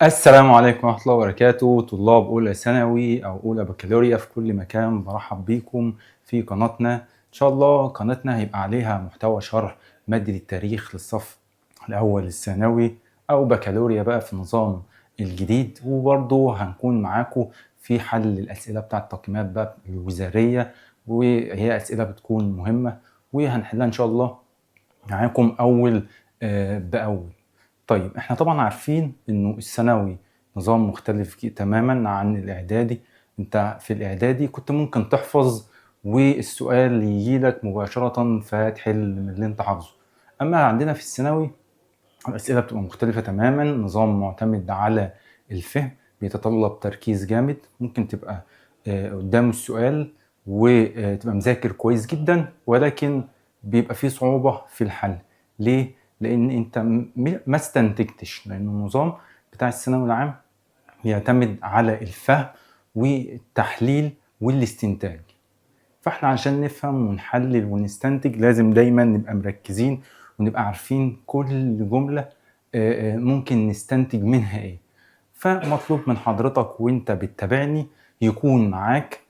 السلام عليكم ورحمة الله وبركاته. طلاب أولى ثانوي أو أولى بكالوريا في كل مكان، برحب بيكم في قناتنا. إن شاء الله قناتنا هيبقى عليها محتوى شرح مادة التاريخ للصف الأول الثانوي أو بكالوريا بقى في النظام الجديد، وبرضه هنكون معاكم في حل الأسئلة بتاعة التقييمات بقى الوزارية، وهي أسئلة بتكون مهمة وهنحلها إن شاء الله معاكم أول بأول. طيب احنا طبعا عارفين انه الثانوي نظام مختلف تماما عن الاعدادي. انت في الاعدادي كنت ممكن تحفظ والسؤال يجيلك مباشرة فتحل من اللي انت حافظه، اما عندنا في الثانوي الاسئلة بتبقى مختلفة تماما، نظام معتمد على الفهم، بيتطلب تركيز جامد. ممكن تبقى قدام السؤال وتبقى مذاكر كويس جدا، ولكن بيبقى فيه صعوبة في الحل. ليه؟ لان انت ما استنتجتش، لان النظام بتاع الثانوي العام بيعتمد على الفهم والتحليل والاستنتاج. فاحنا عشان نفهم ونحلل ونستنتج لازم دايما نبقى مركزين ونبقى عارفين كل جملة ممكن نستنتج منها ايه. فمطلوب من حضرتك وانت بتتابعني يكون معاك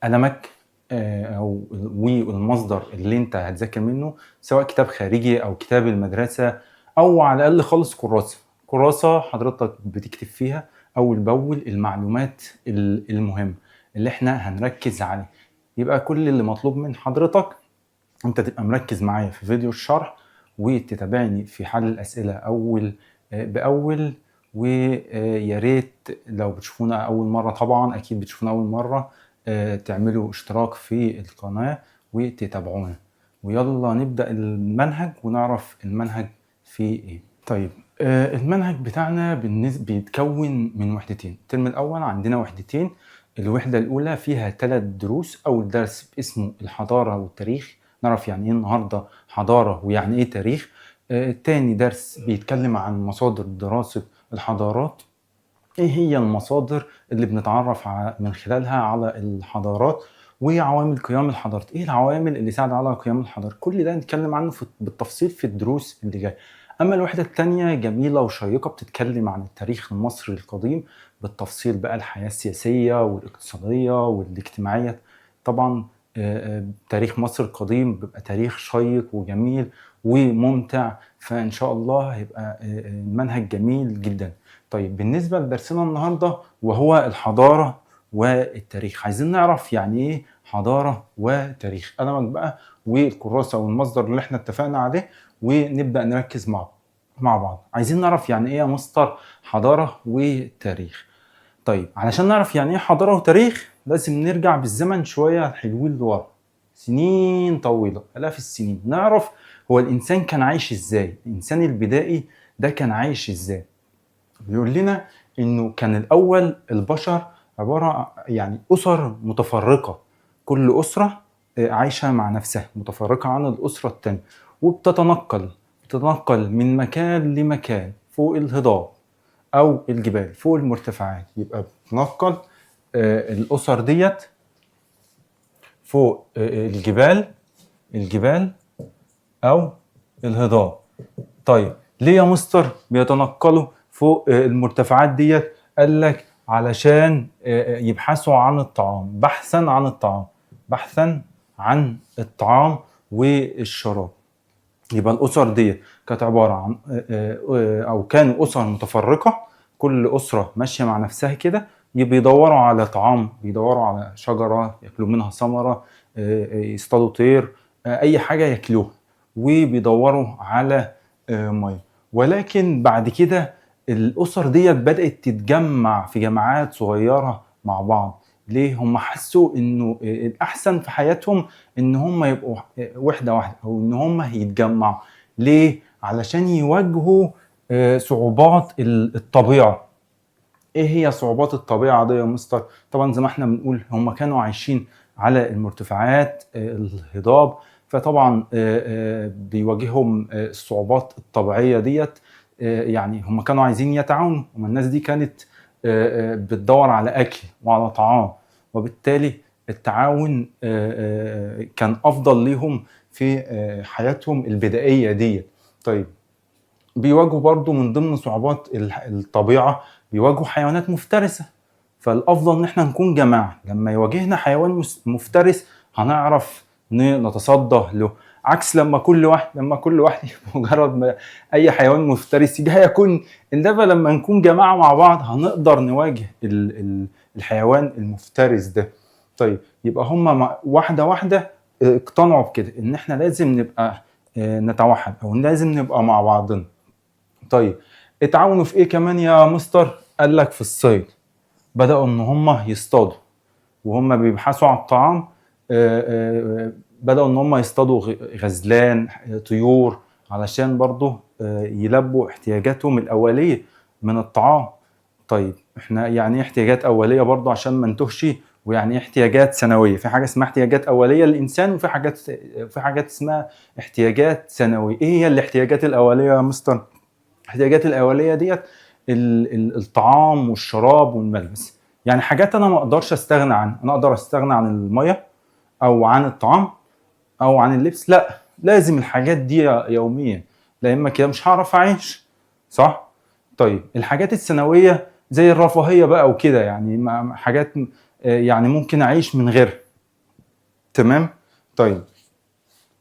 قلمك او والمصدر اللي انت هتذاكر منه، سواء كتاب خارجي او كتاب المدرسة او على الاقل خالص كراسة حضرتك بتكتب فيها اول باول المعلومات المهمة اللي احنا هنركز عليها. يبقى كل اللي مطلوب من حضرتك انت تبقى مركز معايا في فيديو الشرح وتتابعني في حل الاسئلة اول باول. ويا ريت لو بتشوفونا اول مرة، طبعا اكيد بتشوفونا اول مرة، تعملوا اشتراك في القناة وتتابعونا. ويلا نبدأ المنهج ونعرف المنهج فيه ايه. طيب المنهج بتاعنا بيتكون من وحدتين. الترم الأول عندنا وحدتين. الوحدة الأولى فيها 3 دروس. أول درس اسمه الحضارة والتاريخ، نعرف يعني إيه النهاردة حضارة ويعني إيه تاريخ. تاني درس بيتكلم عن مصادر دراسة الحضارات، ايه هي المصادر اللي بنتعرف من خلالها على الحضارات، وعوامل قيام الحضارات، ايه العوامل اللي ساعد على قيام الحضارات. كل ده نتكلم عنه بالتفصيل في الدروس اللي جايه. اما الوحده الثانيه جميله وشيقه، بتتكلم عن التاريخ المصري القديم بالتفصيل، بقى الحياه السياسيه والاقتصاديه والاجتماعيه. طبعا تاريخ مصر القديم بيبقى تاريخ شيق وجميل وممتع، فان شاء الله هيبقى المنهج جميل جدا. طيب بالنسبة لدرسنا النهاردة وهو الحضارة والتاريخ، عايزين نعرف يعني ايه حضارة وتاريخ. قلمك بقى والكراسة والمصدر اللي احنا اتفقنا عليه ونبدأ نركز مع بعض. عايزين نعرف يعني ايه يا مستر حضارة وتاريخ. طيب علشان نعرف يعني ايه حضارة وتاريخ لازم نرجع بالزمن شوية حلوين لورا، سنين طويلة آلاف السنين، نعرف هو الإنسان كان عايش ازاي. الإنسان البدائي ده كان عايش ازاي. بيقول لنا انه كان الاول البشر عباره يعني اسر متفرقه، كل اسره عايشه مع نفسها متفرقه عن الاسره الثانيه، بتتنقل من مكان لمكان فوق الهضاب او الجبال، فوق المرتفعات. يبقى بتتنقل الاسر ديت فوق الجبال او الهضاب. طيب ليه يا مستر بيتنقلوا فوق المرتفعات ديت؟ قال لك علشان يبحثوا عن الطعام، بحثا عن الطعام والشراب. يبقى الأسر ديت كانت عبارة عن أو كانوا أسر متفرقة، كل أسرة ماشية مع نفسها كده، بيدوروا على طعام، بيدوروا على شجرة ياكلوا منها ثمرة، يصطادوا طير، أي حاجة ياكلوها، وبيدوروا على ميه. ولكن بعد كده الاسر ديت بدات تتجمع في جماعات صغيره مع بعض. ليه؟ هم حسوا انه الاحسن في حياتهم ان هم يبقوا وحده واحده، او ان هم يتجمعوا. ليه؟ علشان يواجهوا صعوبات الطبيعه. ايه هي صعوبات الطبيعه دي يا مستر؟ طبعا زي ما احنا بنقول هم كانوا عايشين على المرتفعات الهضاب، فطبعا بيواجههم الصعوبات الطبيعيه ديت. يعني هم كانوا عايزين يتعاونوا، وما الناس دي كانت بتدور على اكل وعلى طعام، وبالتالي التعاون كان افضل ليهم في حياتهم البدائيه دي. طيب بيواجهوا برضو من ضمن صعوبات الطبيعة، بيواجهوا حيوانات مفترسة. فالأفضل إن احنا نكون جماعة، لما يواجهنا حيوان مفترس هنعرف نتصدى له، عكس لما كل واحد مجرد ما أي حيوان مفترس يجي هيكون. إنما لما نكون جماعة مع بعض هنقدر نواجه الحيوان المفترس ده. طيب يبقى هما واحدة واحدة اقتنعوا بكده إن احنا لازم نبقى نتوحد أو لازم نبقى مع بعضنا. طيب اتعاونوا في ايه كمان يا مستر؟ قال لك في الصيد. بدأوا ان هم يصطادوا وهم بيبحثوا عن الطعام. بدأوا ان هم يصطادوا غزلان، طيور، علشان برضه يلبوا احتياجاتهم الأولية من الطعام. طيب احنا يعني ايه احتياجات أولية برضه عشان ما نتوهش؟ ويعني ايه احتياجات ثانوية؟ في حاجة اسمها احتياجات أولية للإنسان، وفي حاجات اسمها احتياجات ثانوية. ايه هي الاحتياجات الأولية يا مستر؟ الاحتياجات الأولية ديت الطعام والشراب والملبس. يعني حاجات أنا ما أقدرش أستغنى عنها. أنا أقدر أستغنى عن المية أو عن الطعام أو عن اللبس؟ لا، لازم الحاجات دي يوميا، لا إما كده مش هعرف أعيش، صح؟ طيب الحاجات الثانوية زي الرفاهية بقى وكده، يعني حاجات يعني ممكن أعيش من غيرها. تمام؟ طيب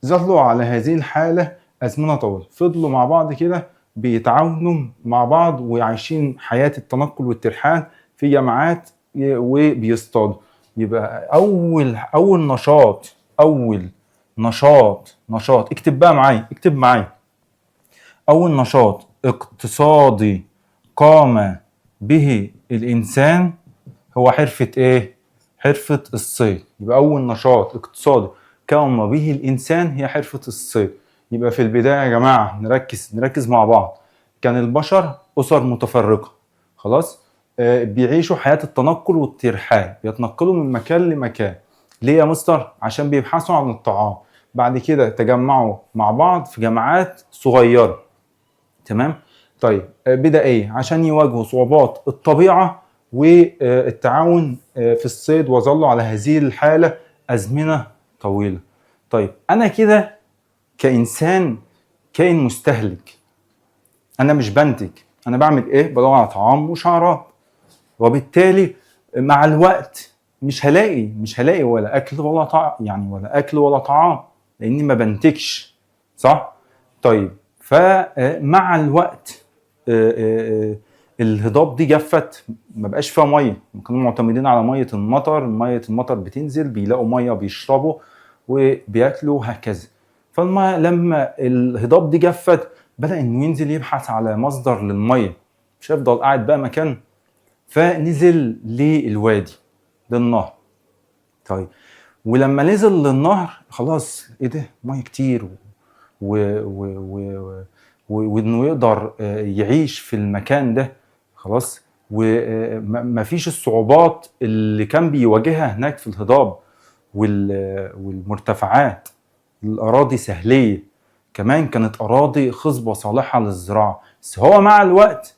ظلوا على هذه الحالة أزمنة طويلة، فضلوا مع بعض كده بيتعاونوا مع بعض وعايشين حياة التنقل والترحال في جماعات وبيصطادوا. يبقى أول نشاط اكتب بقى معايا، اكتب معايا. أول نشاط اقتصادي قام به الإنسان هو حرفة إيه؟ حرفة الصيد. يبقى أول نشاط اقتصادي قام به الإنسان هي حرفة الصيد. يبقى في البداية يا جماعة نركز مع بعض. كان البشر أسر متفرقة، خلاص؟ بيعيشوا حياة التنقل والترحال، بيتنقلوا من مكان لمكان. ليه يا مستر؟ عشان بيبحثوا عن الطعام. بعد كده تجمعوا مع بعض في جماعات صغيرة. تمام؟ طيب بدائية عشان يواجهوا صعوبات الطبيعة والتعاون في الصيد، وظلوا على هذه الحالة أزمنة طويلة. طيب أنا كده كإنسان كائن مستهلك، أنا مش بنتج. أنا بعمل إيه؟ بدور على طعام وشعرات، وبالتالي مع الوقت مش هلاقي ولا أكل ولا طعام، يعني ولا أكل ولا طعام، لأني ما بنتجش، صح؟ طيب فمع الوقت الهضاب دي جفت، ما بقاش فيها ميه. كانوا معتمدين على ميه المطر بتنزل بيلاقوا ميه بيشربوا وبياكلوا هكذا. لما الهضاب دي جفت بدأ انه ينزل يبحث على مصدر للميه، مش هيفضل قاعد بقى مكان، فنزل للوادي، للنهر. طيب ولما نزل للنهر خلاص ايه ده، ميه كتير وانه يقدر يعيش في المكان ده، خلاص. ومفيش الصعوبات اللي كان بيواجهها هناك في الهضاب والمرتفعات. الاراضي سهليه، كمان كانت اراضي خصبه صالحه للزراعه. بس هو مع الوقت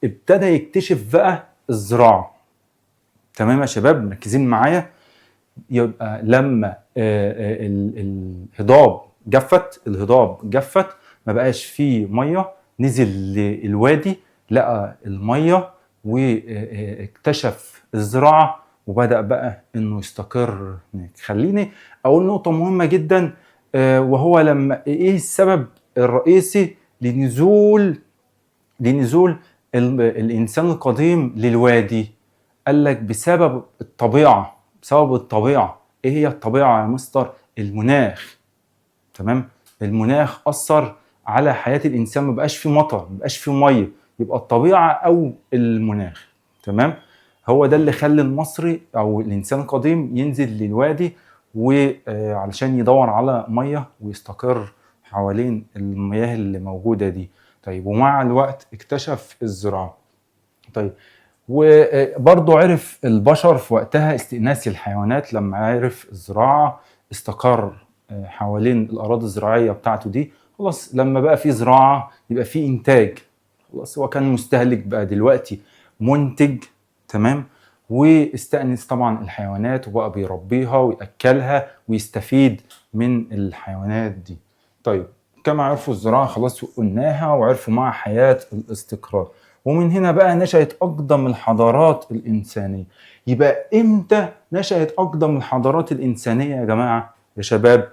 ابتدى يكتشف بقى الزراعه. تمام يا شباب، مركزين معايا؟ يبقى لما الهضاب جفت ما بقاش فيه ميه، نزل للوادي لقى الميه واكتشف الزراعه وبدأ بقى انه يستقر هناك. خليني اقول نقطه مهمه جدا، وهو لما ايه السبب الرئيسي لنزول الانسان القديم للوادي؟ قال لك بسبب الطبيعه. ايه هي الطبيعه يا مستر؟ المناخ. تمام؟ المناخ اثر على حياه الانسان، ما بقاش في مطر، ما بقاش في ميه، يبقى الطبيعه او المناخ. تمام؟ هو ده اللي خلى المصري او الانسان القديم ينزل للوادي وعلشان يدور على ميه ويستقر حوالين المياه اللي موجوده دي. طيب ومع الوقت اكتشف الزراعه. طيب وبرضه عرف البشر في وقتها استئناس الحيوانات. لما عرف الزراعة استقر حوالين الأراضي الزراعية بتاعته دي. خلاص لما بقى في زراعة يبقى في إنتاج. خلاص هو كان مستهلك، بقى دلوقتي منتج. تمام؟ واستأنس طبعا الحيوانات وبقى بيربيها ويأكلها ويستفيد من الحيوانات دي. طيب كما عرفوا الزراعة خلاص قلناها، وعرفوا مع حياة الاستقرار. ومن هنا بقى نشأت أقدم الحضارات الإنسانية. يبقى إمتى نشأت أقدم الحضارات الإنسانية يا جماعة يا شباب؟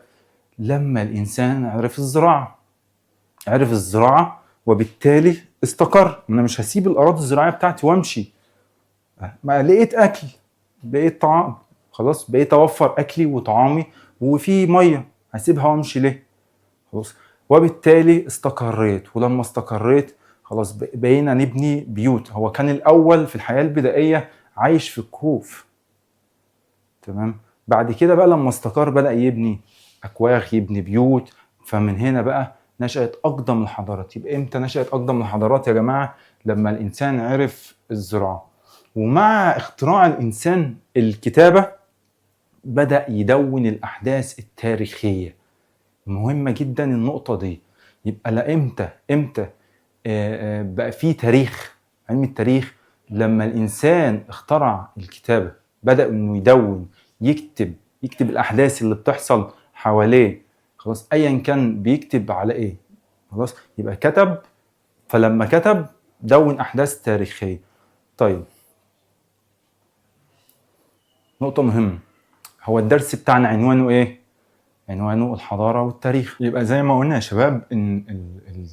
لما الإنسان عرف الزراعة. عرف الزراعة وبالتالي استقر. أنا مش هسيب الأراضي الزراعية بتاعتي وأمشي. ما لقيت أكل، لقيت طعام، خلاص بقيت أوفر أكلي وطعامي وفي مية، هسيبها وأمشي ليه؟ خلاص. وبالتالي استقريت، ولما استقريت خلاص بقينا نبني بيوت. هو كان الأول في الحياة البدائية عايش في الكهوف، تمام. بعد كده بقى لما استقر بدأ يبني أكواخ، يبني بيوت. فمن هنا بقى نشأت أقدم الحضارات. يبقى إمتى نشأت أقدم الحضارات يا جماعة؟ لما الإنسان عرف الزراعة. ومع اختراع الإنسان الكتابة بدأ يدون الأحداث التاريخية. مهمة جدا النقطة دي. يبقى لا امتى بقى في تاريخ، علم التاريخ، لما الإنسان اخترع الكتابة، بدأ إنه يدون، يكتب الأحداث اللي بتحصل حواليه. خلاص أيا كان بيكتب على إيه، خلاص يبقى كتب. فلما كتب دون أحداث تاريخية. طيب نقطة مهمة، هو الدرس بتاعنا عنوانه إيه؟ عنوانه الحضارة والتاريخ. يبقى زي ما قلنا يا شباب ان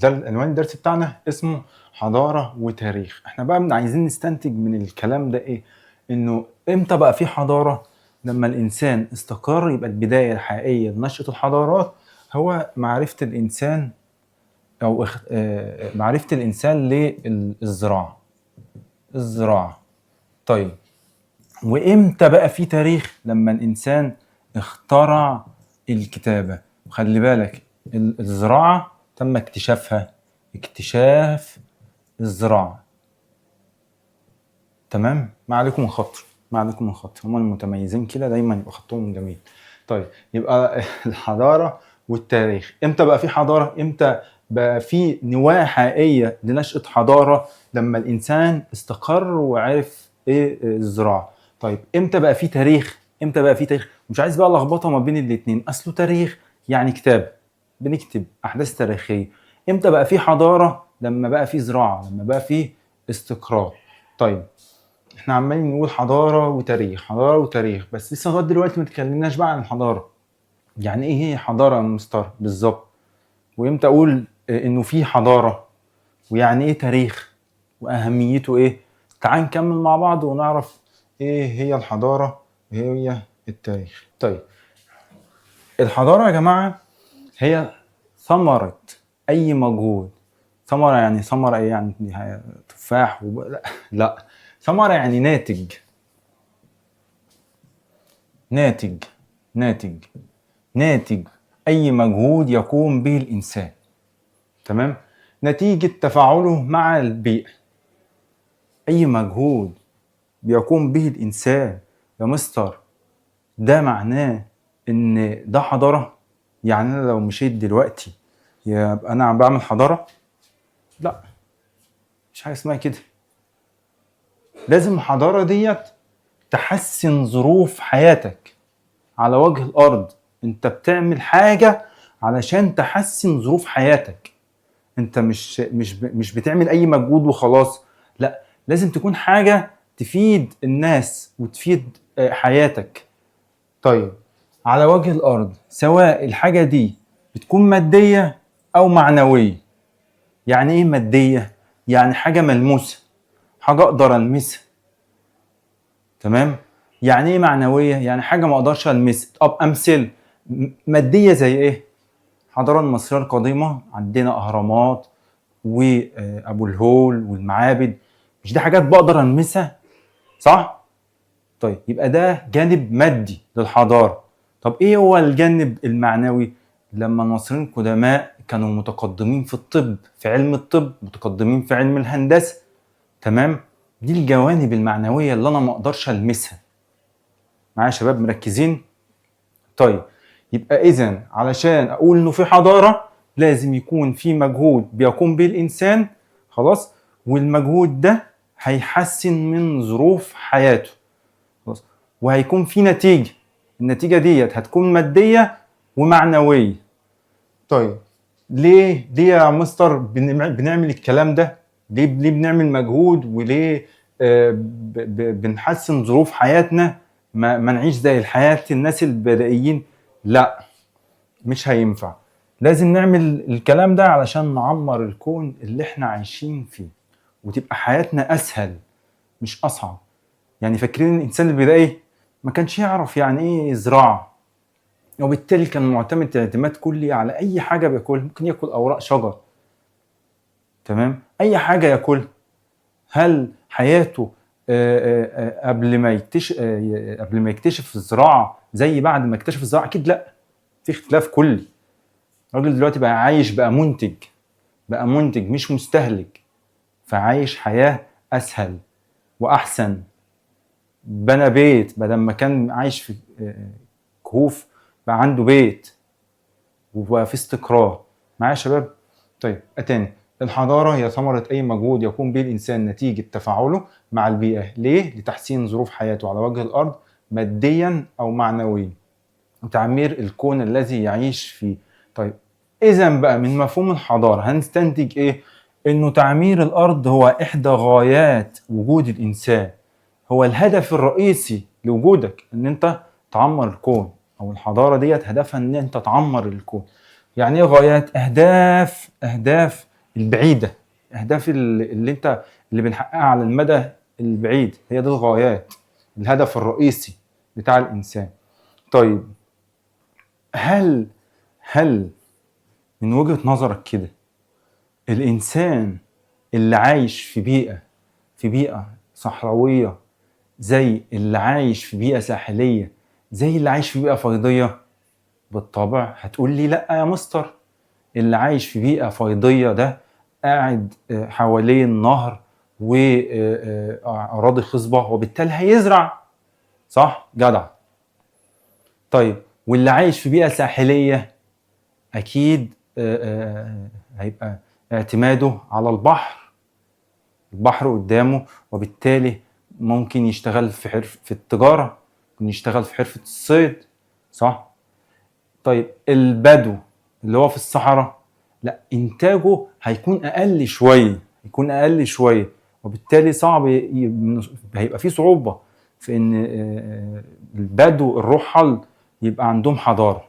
عنوان الدرس بتاعنا اسمه حضارة وتاريخ. احنا بقى عايزين نستنتج من الكلام ده ايه؟ انه امتى بقى في حضارة؟ لما الانسان استقر. يبقى البداية الحقيقية لنشأة الحضارات هو معرفة الانسان او معرفة الانسان للزراعة. الزراعة. طيب وامتى بقى في تاريخ؟ لما الانسان اخترع الكتابة. وخلي بالك الزراعة تم اكتشافها، اكتشاف الزراعة، تمام. ما عليكم من خطر، ما عليكم من خطر، هم المتميزين كده دايما يبقى خطهم جميل. طيب يبقى الحضارة والتاريخ. امتى بقى في حضارة؟ امتى بقى في نواة حقيقية لنشأة حضارة؟ لما الإنسان استقر وعرف ايه الزراعة. طيب امتى بقى في تاريخ؟ امتى بقى في تاريخ؟ مش عايز بقى لخبطه ما بين الاتنين. اصله تاريخ يعني كتاب، بنكتب احداث تاريخيه. امتى بقى في حضاره؟ لما بقى في زراعه، لما بقى في استقرار. طيب احنا عمالين نقول حضاره وتاريخ، حضاره وتاريخ، بس لسه لغايه دلوقتي ما اتكلمناش بقى عن الحضاره. يعني ايه هي حضاره يا مستر بالظبط؟ وامتى اقول انه في حضاره؟ ويعني ايه تاريخ؟ واهميته ايه؟ تعال نكمل مع بعض ونعرف ايه هي الحضاره وايه هي التاريخ. طيب الحضاره يا جماعه هي ثمره اي مجهود. ثمره يعني ثمره ايه؟ يعني تفاح لا لا، ثمره يعني ناتج. ناتج ناتج ناتج اي مجهود يقوم به الانسان، تمام. نتيجه تفاعله مع البيئه. اي مجهود بيقوم به الانسان يا مستر ده معناه ان ده حضاره؟ يعني انا لو مشيت دلوقتي يبقى انا عم بعمل حضاره؟ لا، مش حاجه اسمها كده. لازم الحضاره ديت تحسن ظروف حياتك على وجه الارض. انت بتعمل حاجه علشان تحسن ظروف حياتك. انت مش بتعمل اي مجهود وخلاص. لا، لازم تكون حاجه تفيد الناس وتفيد حياتك. طيب على وجه الارض، سواء الحاجه دي بتكون ماديه او معنويه. يعني ايه ماديه؟ يعني حاجه ملموسه، حاجه اقدر المسها، تمام. يعني ايه معنويه؟ يعني حاجه ما اقدرش المسها. طب امثله ماديه زي ايه؟ الحضاره المصريه القديمه عندنا اهرامات وابو الهول والمعابد. مش دي حاجات بقدر المسها؟ صح. طيب يبقى ده جانب مادي للحضاره. طب ايه هو الجانب المعنوي؟ لما المصريين القدماء كانوا متقدمين في الطب، في علم الطب، متقدمين في علم الهندسه، تمام. دي الجوانب المعنويه اللي انا ما اقدرش المسها. معايا يا شباب مركزين؟ طيب يبقى اذا علشان اقول انه في حضاره لازم يكون في مجهود بيقوم به الانسان، خلاص، والمجهود ده هيحسن من ظروف حياته، خلاص، وهيكون في نتيجه. النتيجه ديت هتكون ماديه ومعنويه. طيب ليه يا مستر بنعمل الكلام ده؟ ليه بنعمل مجهود؟ وليه بنحسن ظروف حياتنا؟ ما نعيش زي الحياة الناس البدائيين؟ لا، مش هينفع. لازم نعمل الكلام ده علشان نعمر الكون اللي احنا عايشين فيه، وتبقى حياتنا اسهل مش اصعب. يعني فاكرين الانسان البدائي ما كانش يعرف يعني ايه زراعة، وبالتالي كان معتمد اعتماد كلي على اي حاجة بياكلها. ممكن ياكل اوراق شجر، تمام، اي حاجة ياكلها. هل حياته قبل ما يكتشف الزراعة زي بعد ما اكتشف الزراعة؟ اكيد لا، في اختلاف كلي. الراجل دلوقتي بقى عايش، بقى منتج مش مستهلك، فعايش حياة اسهل واحسن. بنى بيت بدل ما كان عايش في كهوف، بقى عنده بيت وبقى في استقرار. معايا يا شباب؟ طيب اتاني، الحضارة هي ثمرة أي مجهود يقوم به الإنسان نتيجة تفاعله مع البيئة. ليه؟ لتحسين ظروف حياته على وجه الأرض ماديا أو معنويا، وتعمير الكون الذي يعيش فيه. طيب إذا بقى من مفهوم الحضارة هنستنتج إيه؟ إنه تعمير الأرض هو إحدى غايات وجود الإنسان، هو الهدف الرئيسي لوجودك إن أنت تعمر الكون، أو الحضارة ديت هدفها إن أنت تعمر الكون. يعني ايه غايات؟ اهداف البعيده، اهداف اللي بنحققها على المدى البعيد، هي دي الغايات، الهدف الرئيسي بتاع الانسان. طيب هل هل من وجهة نظرك كده الانسان اللي عايش في بيئه صحراويه زي اللي عايش في بيئه ساحليه زي اللي عايش في بيئه فيضيه؟ بالطبع هتقول لي لا يا مستر، اللي عايش في بيئة فيضية ده قاعد حوالين نهر وأراضي خصبة، وبالتالي هيزرع. صح؟ جدع. طيب واللي عايش في بيئة ساحلية أكيد هيبقى اعتماده على البحر قدامه، وبالتالي ممكن يشتغل في التجارة، ممكن يشتغل في حرفة الصيد. صح؟ طيب البدو اللي هو في الصحراء، لا، انتاجه هيكون اقل شويه، وبالتالي صعب هيبقى فيه صعوبه في ان البدو الرحل يبقى عندهم حضاره.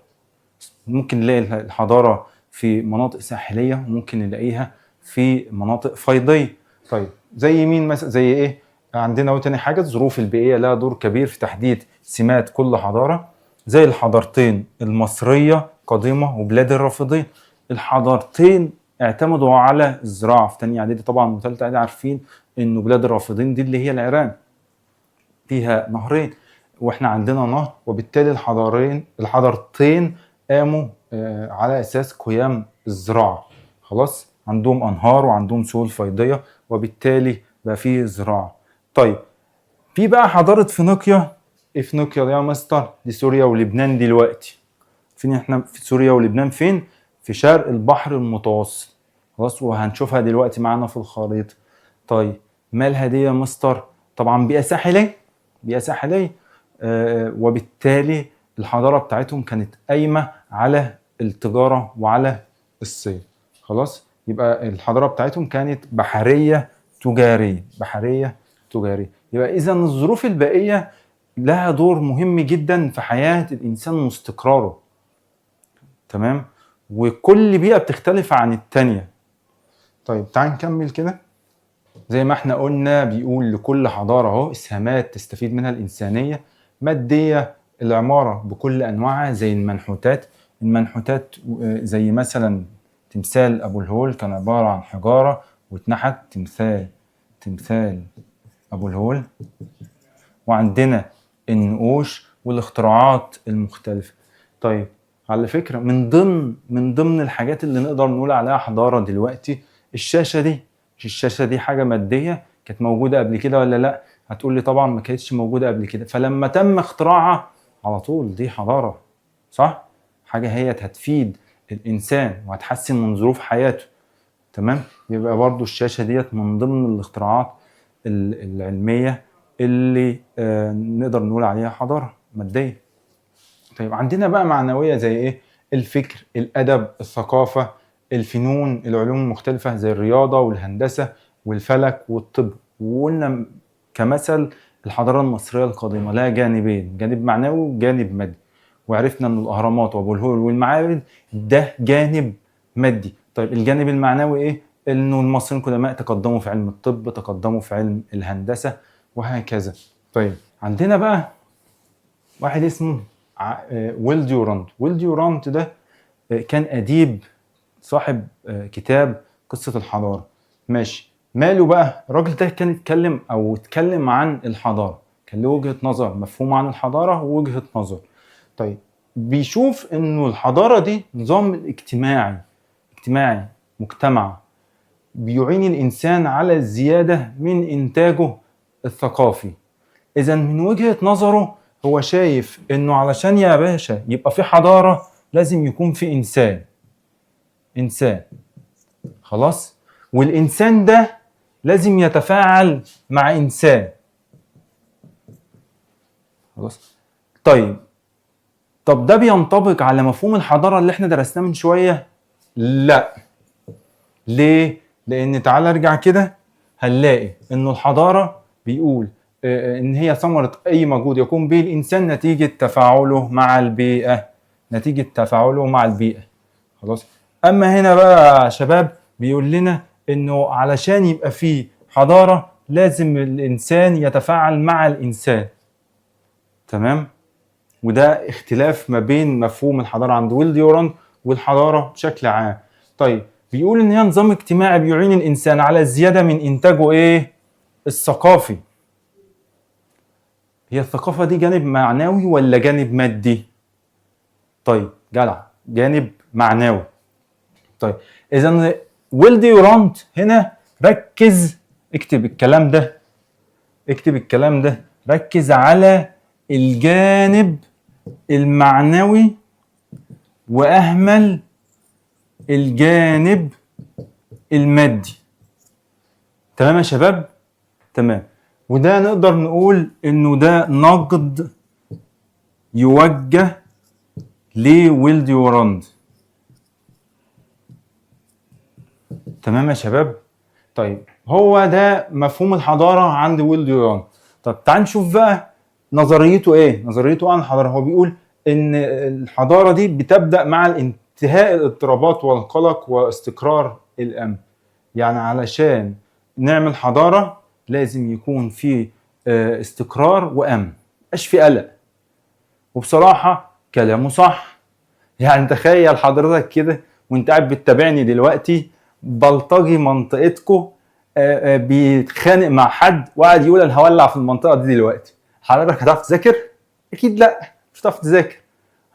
ممكن نلاقي الحضاره في مناطق ساحليه، وممكن نلاقيها في مناطق فيضيه. طيب زي مين مثلا؟ زي ايه؟ عندنا تاني حاجه، الظروف البيئيه لها دور كبير في تحديد سمات كل حضاره، زي الحضارتين المصريه قديمه وبلاد الرافدين. الحضارتين اعتمدوا على الزراعه. في تانية اعدادي طبعا وثالثه اعدادي عارفين انه بلاد الرافدين دي اللي هي العراق، فيها نهرين واحنا عندنا نهر، وبالتالي الحضارتين قاموا على اساس قيام الزراعه. خلاص، عندهم انهار وعندهم سهول فيضيه، وبالتالي بقى فيه زراعه. طيب في بقى حضاره فينيقيا. ايه فينيقيا دي يا مستر؟ دي سوريا ولبنان دلوقتي. فين احنا في سوريا ولبنان؟ فين؟ في شرق البحر المتوسط. خلاص، وهنشوفها دلوقتي معانا في الخريطه. طيب مالها دي يا مستر؟ طبعا بيئة ساحلية وبالتالي الحضارة بتاعتهم كانت قايمة على التجارة وعلى الصيد. خلاص، يبقى الحضارة بتاعتهم كانت بحرية تجارية. يبقى إذا الظروف البيئية لها دور مهم جدا في حياة الإنسان واستقراره. تمام؟ وكل بيئة بتختلف عن التانية. طيب تعال نكمل كده. زي ما احنا قلنا، بيقول لكل حضارة اهو اسهامات تستفيد منها الإنسانية. مادية، العمارة بكل أنواعها زي المنحوتات زي مثلا تمثال أبو الهول كان عبارة عن حجارة واتنحت. تمثال أبو الهول. وعندنا النقوش والاختراعات المختلفة. طيب على فكرة من ضمن الحاجات اللي نقدر نقول عليها حضارة دلوقتي الشاشة دي. مش الشاشة دي حاجة مادية كانت موجودة قبل كده ولا لا؟ هتقول لي طبعا ما كانتش موجودة قبل كده، فلما تم اختراعها على طول دي حضارة. صح؟ حاجة هي هتفيد الإنسان وهتحسن من ظروف حياته. تمام؟ يبقى برضو الشاشة ديت من ضمن الاختراعات العلمية اللي نقدر نقول عليها حضارة مادية. طيب عندنا بقى معنوية زي ايه؟ الفكر، الأدب، الثقافة، الفنون العلوم المختلفة زي الرياضة والهندسة والفلك والطب. وقلنا كمثل الحضارة المصرية القديمة لها جانبين، جانب معنوي وجانب مادي. وعرفنا ان الاهرامات وابو الهول والمعابد ده جانب مادي. طيب الجانب المعنوي ايه؟ انه المصريين القدماء تقدموا في علم الطب، تقدموا في علم الهندسة وهكذا. طيب عندنا بقى واحد اسمه ويل ديورانت. ويل ديورانت ده كان أديب صاحب كتاب قصة الحضارة. ماشي، ماله بقى؟ الراجل ده كان اتكلم عن الحضارة، كان له وجهة نظر، مفهوم عن الحضارة ووجهة نظر. طيب بيشوف انه الحضارة دي نظام اجتماعي مجتمع بيعين الإنسان على الزيادة من إنتاجه الثقافي. إذا من وجهة نظره هو شايف إنه علشان يا باشا يبقى في حضارة لازم يكون في إنسان خلاص، والإنسان ده لازم يتفاعل مع إنسان خلاص. طب ده بينطبق على مفهوم الحضارة اللي احنا درسناه من شوية؟ لا. ليه؟ لأن تعال ارجع كده هنلاقي إنه الحضارة بيقول إن هي ثمرة أي مجهود يقوم به الإنسان نتيجة تفاعله مع البيئة. خلاص. أما هنا بقى يا شباب بيقول لنا إنه علشان يبقى فيه حضارة لازم الإنسان يتفاعل مع الإنسان. تمام؟ وده اختلاف ما بين مفهوم الحضارة عند ويل ديورانت والحضارة بشكل عام. طيب بيقول إن هي نظام اجتماعي بيعين الإنسان على الزيادة من إنتاجه إيه؟ الثقافي. هي الثقافة دي جانب معنوي ولا جانب مادي؟ طيب جدع، جانب معنوي. طيب إذا ويل ديورانت هنا ركز، اكتب الكلام ده، ركز على الجانب المعنوي وأهمل الجانب المادي. تمام يا شباب؟ تمام. وده نقدر نقول انه ده نقد يوجه لويل ديورانت. تمام يا شباب؟ طيب هو ده مفهوم الحضارة عند ويل ديورانت. طب تعال نشوف بقى نظريته ايه؟ نظريته عن الحضارة، هو بيقول ان الحضارة دي بتبدأ مع انتهاء الاضطرابات والقلق واستقرار الأمن. يعني علشان نعمل حضارة لازم يكون في استقرار وأمن، مش في قلق. وبصراحة كلامه صح. يعني تخيل حضرتك كده وانت قاعد بتتابعني دلوقتي بلطجي منطقتكو بيتخانق مع حد وقاعد يقول انا هولع في المنطقة دي دلوقتي، حضرتك هتعرف تذاكر؟ اكيد لا، مش هتعرف تذاكر.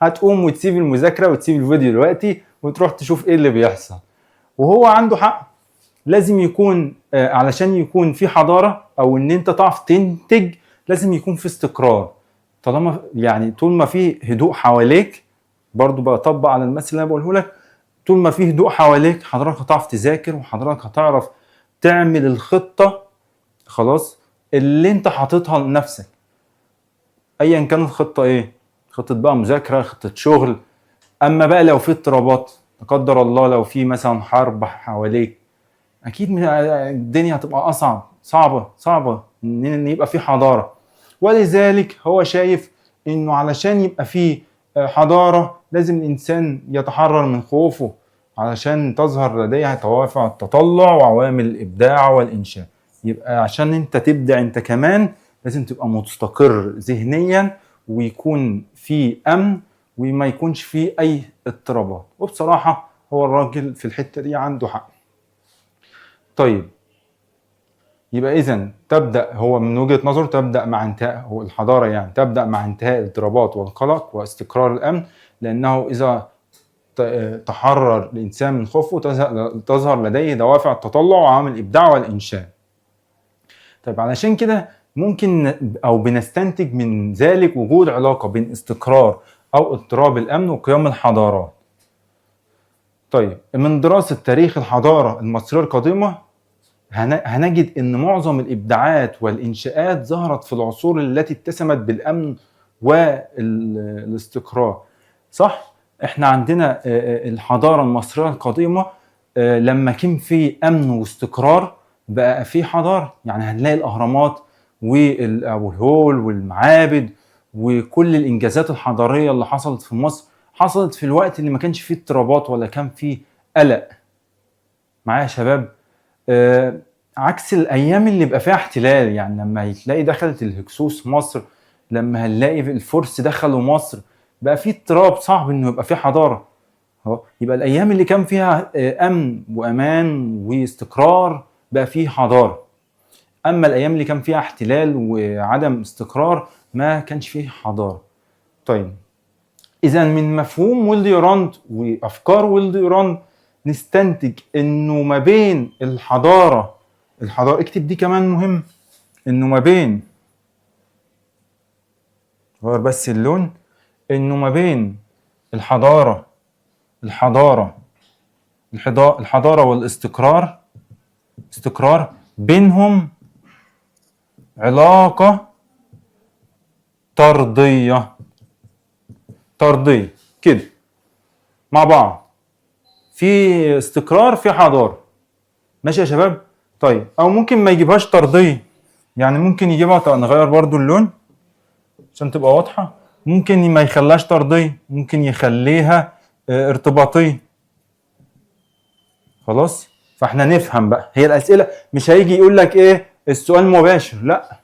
هتقوم وتسيب المذاكرة وتسيب الفيديو دلوقتي وتروح تشوف ايه اللي بيحصل. وهو عنده حق، لازم يكون علشان يكون في حضارة او ان انت تعرف تنتج لازم يكون في استقرار. طالما يعني طول ما في هدوء حواليك، برضو بطبق على المثل اللي انا بقوله لك، طول ما في هدوء حواليك حضرتك هتعرف تذاكر وحضرتك هتعرف تعمل الخطة خلاص اللي انت حاططها لنفسك، ايا كانت الخطة ايه، خطة بقى مذاكرة، خطة شغل. اما بقى لو في اضطرابات لا قدر الله، لو في مثلا حرب حواليك، اكيد الدنيا هتبقى اصعب، صعبة ان يبقى في حضارة. ولذلك هو شايف انه علشان يبقى في حضارة لازم الانسان يتحرر من خوفه علشان تظهر لديه دوافع التطلع وعوامل الابداع والانشاء. يبقى عشان انت تبدع انت كمان لازم تبقى مستقر ذهنيا ويكون في امن وما يكونش فيه اي اضطرابات. وبصراحة هو الراجل في الحتة دي عنده حق. طيب يبقى إذن تبدأ، هو من وجهة نظره تبدأ مع انتهاء، هو الحضارة يعني تبدأ مع انتهاء الاضطرابات والقلق واستقرار الأمن، لأنه إذا تحرر الإنسان من خوفه تظهر لديه دوافع التطلع وعوامل الإبداع والإنشاء. طيب علشان كده ممكن أو بنستنتج من ذلك وجود علاقة بين استقرار أو اضطراب الأمن وقيام الحضارات. طيب من دراسة تاريخ الحضارة المصرية القديمة هنجد ان معظم الابداعات والانشاءات ظهرت في العصور التي اتسمت بالامن والاستقرار. صح؟ احنا عندنا الحضارة المصرية القديمة لما كان في امن واستقرار بقى في حضاره. يعني هنلاقي الاهرامات وابو الهول والمعابد وكل الانجازات الحضاريه اللي حصلت في مصر حصلت في الوقت اللي ما كانش فيه اضطرابات ولا كان فيه قلق. معايا يا شباب؟ عكس الايام اللي بقى فيها احتلال. يعني لما تلاقي دخلت الهكسوس مصر، لما هنلاقي الفرس دخلوا مصر، بقى في اضطراب، صعب انه يبقى في حضاره. يبقى الايام اللي كان فيها امن وامان واستقرار بقى فيه حضاره. اما الايام اللي كان فيها احتلال وعدم استقرار ما كانش فيه حضاره. طيب، اذا من مفهوم ويلديراند وافكار ويلديراند نستنتج انه ما بين الحضاره اكتب دي كمان مهم، انه ما بين، غير بس اللون، انه ما بين الحضاره والاستقرار بينهم علاقه طرديه كده مع بعض، في استقرار في حضاره. ماشي يا شباب؟ طيب، او ممكن ما يجيبهاش طرديه، يعني ممكن يجيبها، نغير برضو اللون عشان تبقى واضحه. ممكن ما يخليهاش طرديه، ممكن يخليها ارتباطيه. خلاص؟ فاحنا نفهم بقى، هي الاسئله مش هيجي يقول لك ايه السؤال مباشر، لا.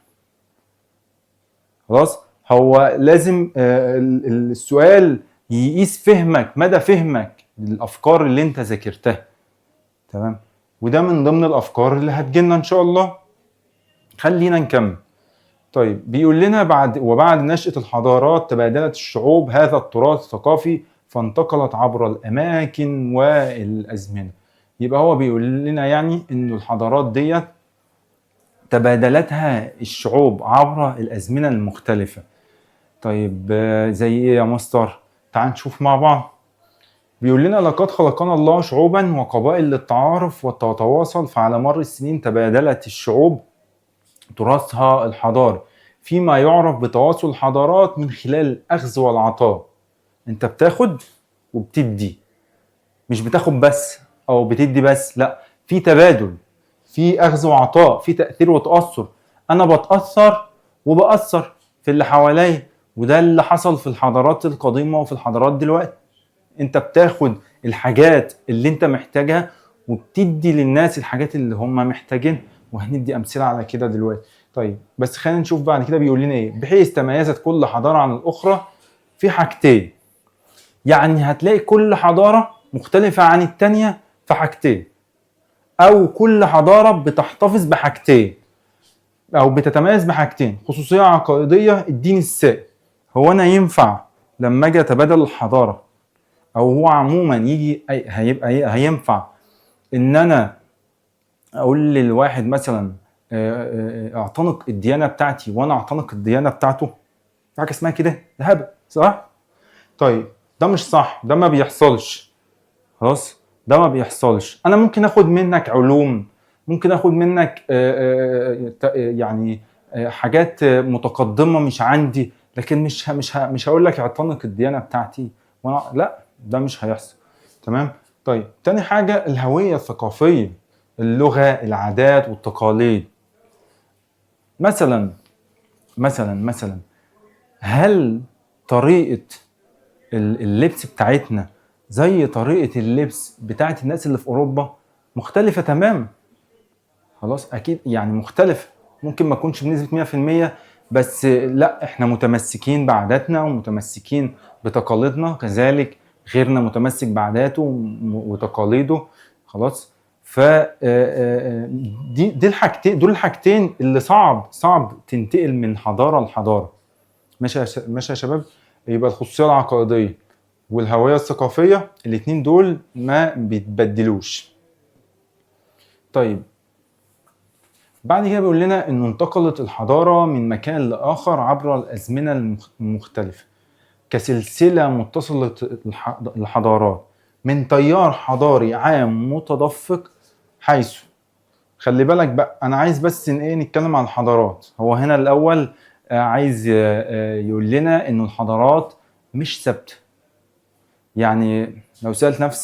خلاص، هو لازم السؤال يقيس فهمك، مدى فهمك للافكار اللي انت ذاكرتها. تمام؟ وده من ضمن الافكار اللي هتجيلنا ان شاء الله. خلينا نكمل. طيب، بيقول لنا بعد نشأة الحضارات تبادلت الشعوب هذا التراث الثقافي فانتقلت عبر الأماكن والأزمنة. يبقى هو بيقول لنا يعني إنه الحضارات ديت تبادلتها الشعوب عبر الأزمنة المختلفة. طيب، زي إيه يا مستر؟ تعال نشوف مع بعض. بيقول لنا لقد خلقنا الله شعوبا وقبائل للتعارف والتواصل، فعلى مر السنين تبادلت الشعوب تراثها الحضاري فيما يعرف بتواصل الحضارات من خلال الأخذ والعطاء. انت بتاخد وبتدي، مش بتاخد بس او بتدي بس، لا، في تبادل، في أخذ وعطاء، في تأثير وتأثر. انا بتأثر وبأثر في اللي حواليا، وده اللي حصل في الحضارات القديمة وفي الحضارات دلوقتي. انت بتاخد الحاجات اللي انت محتاجها وبتدي للناس الحاجات اللي هم محتاجين، وهندي امثله على كده دلوقتي. طيب، بس خلينا نشوف بعد كده بيقول لنا ايه. بحيث تميزت كل حضاره عن الاخرى في حاجتين. يعني هتلاقي كل حضاره مختلفه عن التانيه في حاجتين، او كل حضاره بتحتفظ بحاجتين او بتتميز بحاجتين. خصوصيه عقائديه الدين السائد. هو انا ينفع لما اجي اتبادل الحضاره، او هو عموما يجي هينفع ان انا اقول للواحد مثلا اعتنق الديانه بتاعتي وانا اعتنق الديانه بتاعته؟ في حاجه اسمها كده؟ ده هبل، صح؟ طيب، ده مش صح، ده ما بيحصلش. خلاص، ده ما بيحصلش. انا ممكن اخد منك علوم، ممكن اخد منك يعني حاجات متقدمه مش عندي، لكن مش هقول لك اعتنق الديانه بتاعتي وانا لا، ده مش هيحصل. تمام؟ طيب، تاني حاجه الهويه الثقافيه، اللغه، العادات والتقاليد. مثلا هل طريقه اللبس بتاعتنا زي طريقه اللبس بتاعت الناس اللي في اوروبا؟ مختلفه تماما. خلاص، اكيد يعني مختلفه، ممكن ما تكونش بنسبه 100%، بس لا، احنا متمسكين بعاداتنا ومتمسكين بتقاليدنا، كذلك غيرنا متمسك بعاداته وتقاليده. خلاص، ف دول الحاجتين اللي صعب تنتقل من حضاره لحضاره. ماشي يا شباب؟ يبقى الخصوصيه العقائديه والهويه الثقافيه، الاتنين دول ما بيتبدلوش. طيب، بعد كده بيقول لنا انه انتقلت الحضاره من مكان لاخر عبر الازمنه المختلفه كسلسله متصله الحضارات من تيار حضاري عام متدفق. حيث، خلي بالك بقى، انا عايز بس ان ايه نتكلم عن الحضارات. هو هنا الاول عايز يقول لنا انه الحضارات مش ثابته. يعني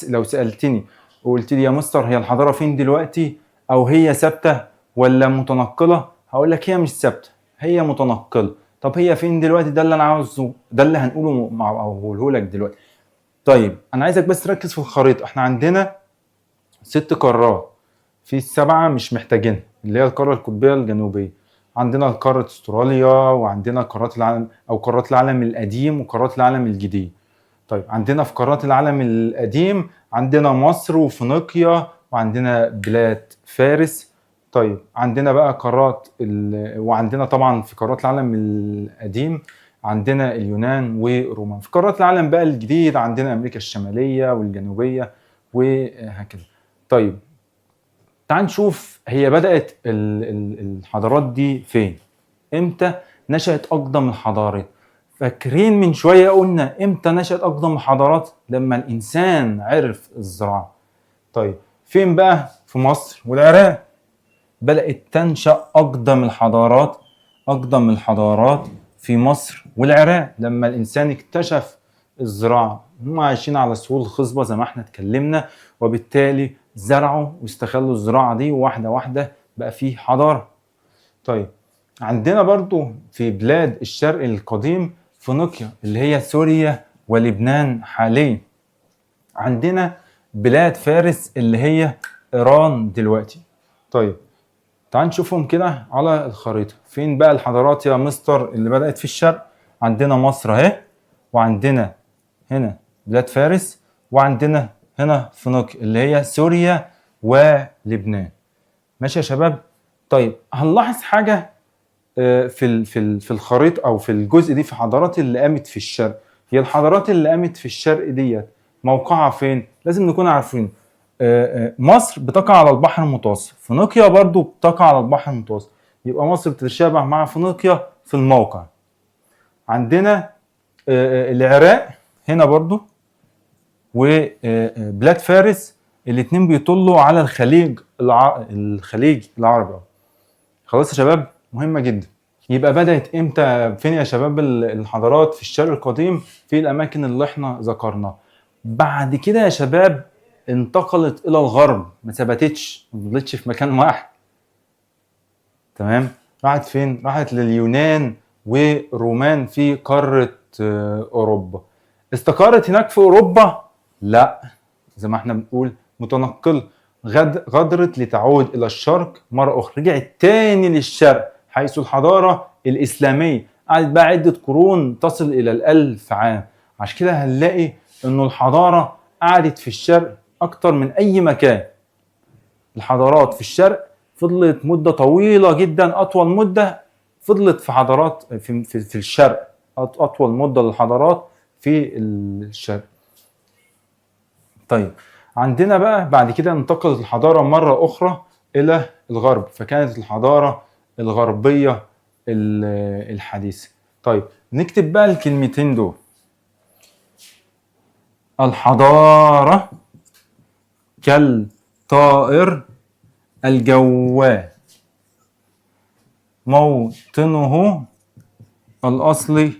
لو سالتني وقلت لي يا مستر هي الحضاره فين دلوقتي، او هي ثابته ولا متنقله، هقول لك هي مش ثابته، هي متنقله. طب هي فين دلوقتي؟ ده اللي انا عاوزه، ده اللي هنقوله مع اقوله لك دلوقتي. طيب انا عايزك بس تركز في الخريطه. احنا عندنا 6 قارات، في 7 مش محتاجينها، اللي هي القاره القطبيه الجنوبيه. عندنا قاره استراليا، وعندنا قارات العالم او قارات العالم القديم وقارات العالم الجديد. طيب عندنا في قارات العالم القديم عندنا مصر وفينيقيا وعندنا بلاد فارس. طيب عندنا بقى وعندنا طبعا في قارات العالم القديم عندنا اليونان وروما. في قارات العالم بقى الجديد عندنا امريكا الشماليه والجنوبيه وهكذا. طيب تعال نشوف هي بدأت الحضارات دي فين، امتى نشأت أقدم الحضارات. فاكرين من شوية قلنا امتى نشأت أقدم الحضارات؟ لما الإنسان عرف الزراعة. طيب فين بقى؟ في مصر والعراق بدأت تنشأ أقدم الحضارات. أقدم الحضارات في مصر والعراق لما الإنسان اكتشف الزراعة. هم عايشين على سهول خصبة زي ما احنا اتكلمنا، وبالتالي زرعوا واستغلوا الزراعة دي، وواحدة واحدة بقى فيه حضارة. طيب عندنا برضو في بلاد الشرق القديم فينيقيا اللي هي سوريا ولبنان حاليا. عندنا بلاد فارس اللي هي إيران دلوقتي. طيب تعال نشوفهم كده على الخريطة. فين بقى الحضارات يا مستر اللي بدأت في الشرق؟ عندنا مصر اهي، وعندنا هنا بلاد فارس، وعندنا هنا فينيقيا اللي هي سوريا ولبنان. ماشي يا شباب؟ طيب هنلاحظ حاجة في الخريطة او في الجزء دي، في الحضارات اللي قامت في الشرق. هي الحضارات اللي قامت في الشرق ديت موقعها فين؟ لازم نكون عارفين. مصر بتقع على البحر المتوسط، فينيقيا برضو بتقع على البحر المتوسط، يبقى مصر بتتشابه مع فينيقيا في الموقع. عندنا العراق هنا برضو، وبلاد فارس الاتنين بيطلوا على الخليج العربي. خلاص يا شباب؟ مهمة جدا. يبقى بدأت امتى؟ فين يا شباب الحضارات؟ في الشرق القديم في الأماكن اللي احنا ذكرناها. بعد كده يا شباب انتقلت إلى الغرب، ما ثبتتش، ما فضلتش في مكان واحد. تمام؟ راحت فين؟ راحت لليونان ورومان في قارة أوروبا. استقرت هناك في أوروبا؟ لا، زي ما احنا بنقول متنقل. غادرت لتعود إلى الشرق مرة أخرى، رجعت تاني للشرق حيث الحضارة الإسلامية قعدت بقى عدة قرون تصل إلى 1000 عام. عشان كده هنلاقي إنه الحضارة قعدت في الشرق أكتر من أي مكان. الحضارات في الشرق فضلت مدة طويلة جدا، أطول مدة فضلت في حضارات في الشرق، أطول مدة للحضارات في الشرق. طيب عندنا بقى بعد كده انتقلت الحضارة مرة أخرى إلى الغرب، فكانت الحضارة الغربية الحديثة. طيب نكتب بقى الكلمتين دول: الحضارة كالطائر الجوال، موطنه الأصلي.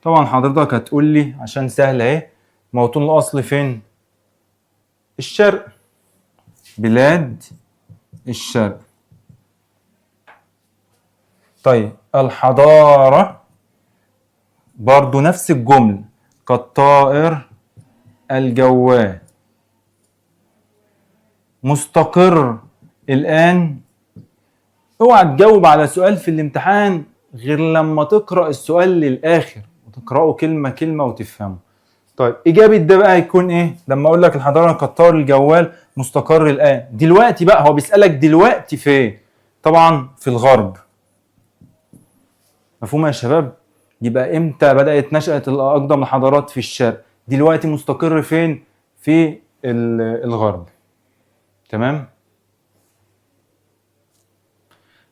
طبعا حضرتك هتقول لي عشان سهلة اهي، موطنه الأصلي فين؟ الشرق، بلاد الشرق. طيب الحضارة برضو نفس الجملة، كالطائر الجوال، مستقر الآن. اوعى تجاوب على سؤال في الامتحان غير لما تقرأ السؤال للآخر وتقرأه كلمة كلمة وتفهمه. طيب إجابة ده بقى هيكون إيه؟ لما أقول لك الحضارة كالطائر الجوال مستقر الآن، دلوقتي بقى هو بيسألك دلوقتي فين؟ طبعا في الغرب. مفهوم يا شباب؟ يبقى امتى بدأت نشأت أقدم الحضارات في الشرق؟ دلوقتي مستقر فين؟ في الغرب. تمام؟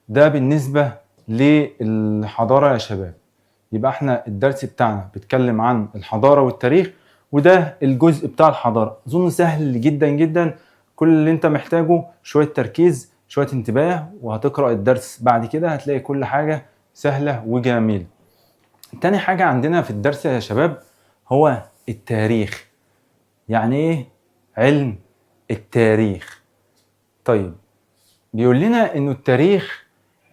ده بالنسبة للحضارة يا شباب. يبقى احنا الدرس بتاعنا بيتكلم عن الحضارة والتاريخ، وده الجزء بتاع الحضارة. اظن سهل جدا جدا، كل اللي انت محتاجه شوية تركيز شوية انتباه، وهتقرأ الدرس بعد كده هتلاقي كل حاجة سهلة وجميلة. تاني حاجة عندنا في الدرس يا شباب هو التاريخ. يعني ايه علم التاريخ. طيب بيقول لنا انه التاريخ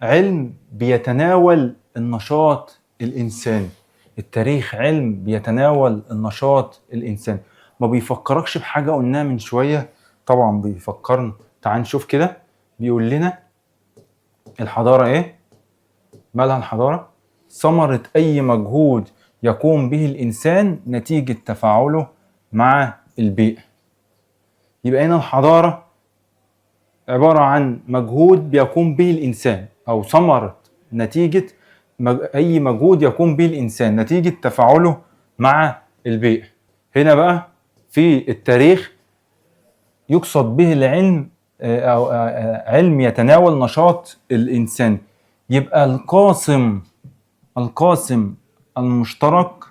علم بيتناول النشاط الانساني. التاريخ علم بيتناول النشاط الانساني، ما بيفكركش بحاجة قلناها من شوية؟ طبعا بيفكرنا. تعال نشوف كده. بيقول لنا الحضارة ايه؟ مالها الحضارة؟ ثمرة اي مجهود يقوم به الانسان نتيجة تفاعله مع البيئة. يبقى هنا الحضارة عبارة عن مجهود بيقوم به الإنسان، أو ثمرة نتيجة أي مجهود يقوم به الإنسان نتيجة تفاعله مع البيئة. هنا بقى في التاريخ يقصد به العلم أو علم يتناول نشاط الإنسان. يبقى القاسم المشترك.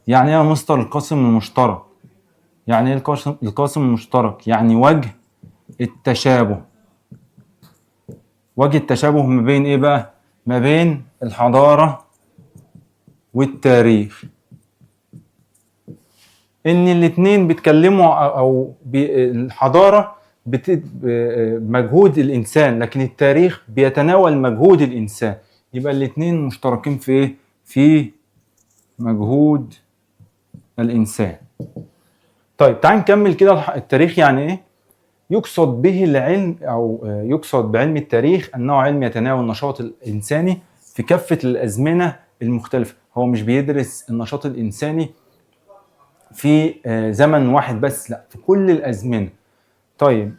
يعني ايه يا مستر القاسم المشترك؟ يعني ايه القاسم المشترك؟ يعني وجه التشابه. وجه التشابه ما بين ايه بقى؟ ما بين الحضارة والتاريخ. ان الاتنين بيتكلموا او الحضارة مجهود الانسان، لكن التاريخ بيتناول مجهود الانسان. يبقى الاتنين مشتركين في ايه؟ في مجهود الانسان. طيب تعال نكمل كده. التاريخ يعني ايه؟ يقصد به العلم، او يقصد بعلم التاريخ انه علم يتناول النشاط الانساني في كافة الازمنة المختلفة. هو مش بيدرس النشاط الانساني في زمن واحد بس، لا، في كل الازمنة. طيب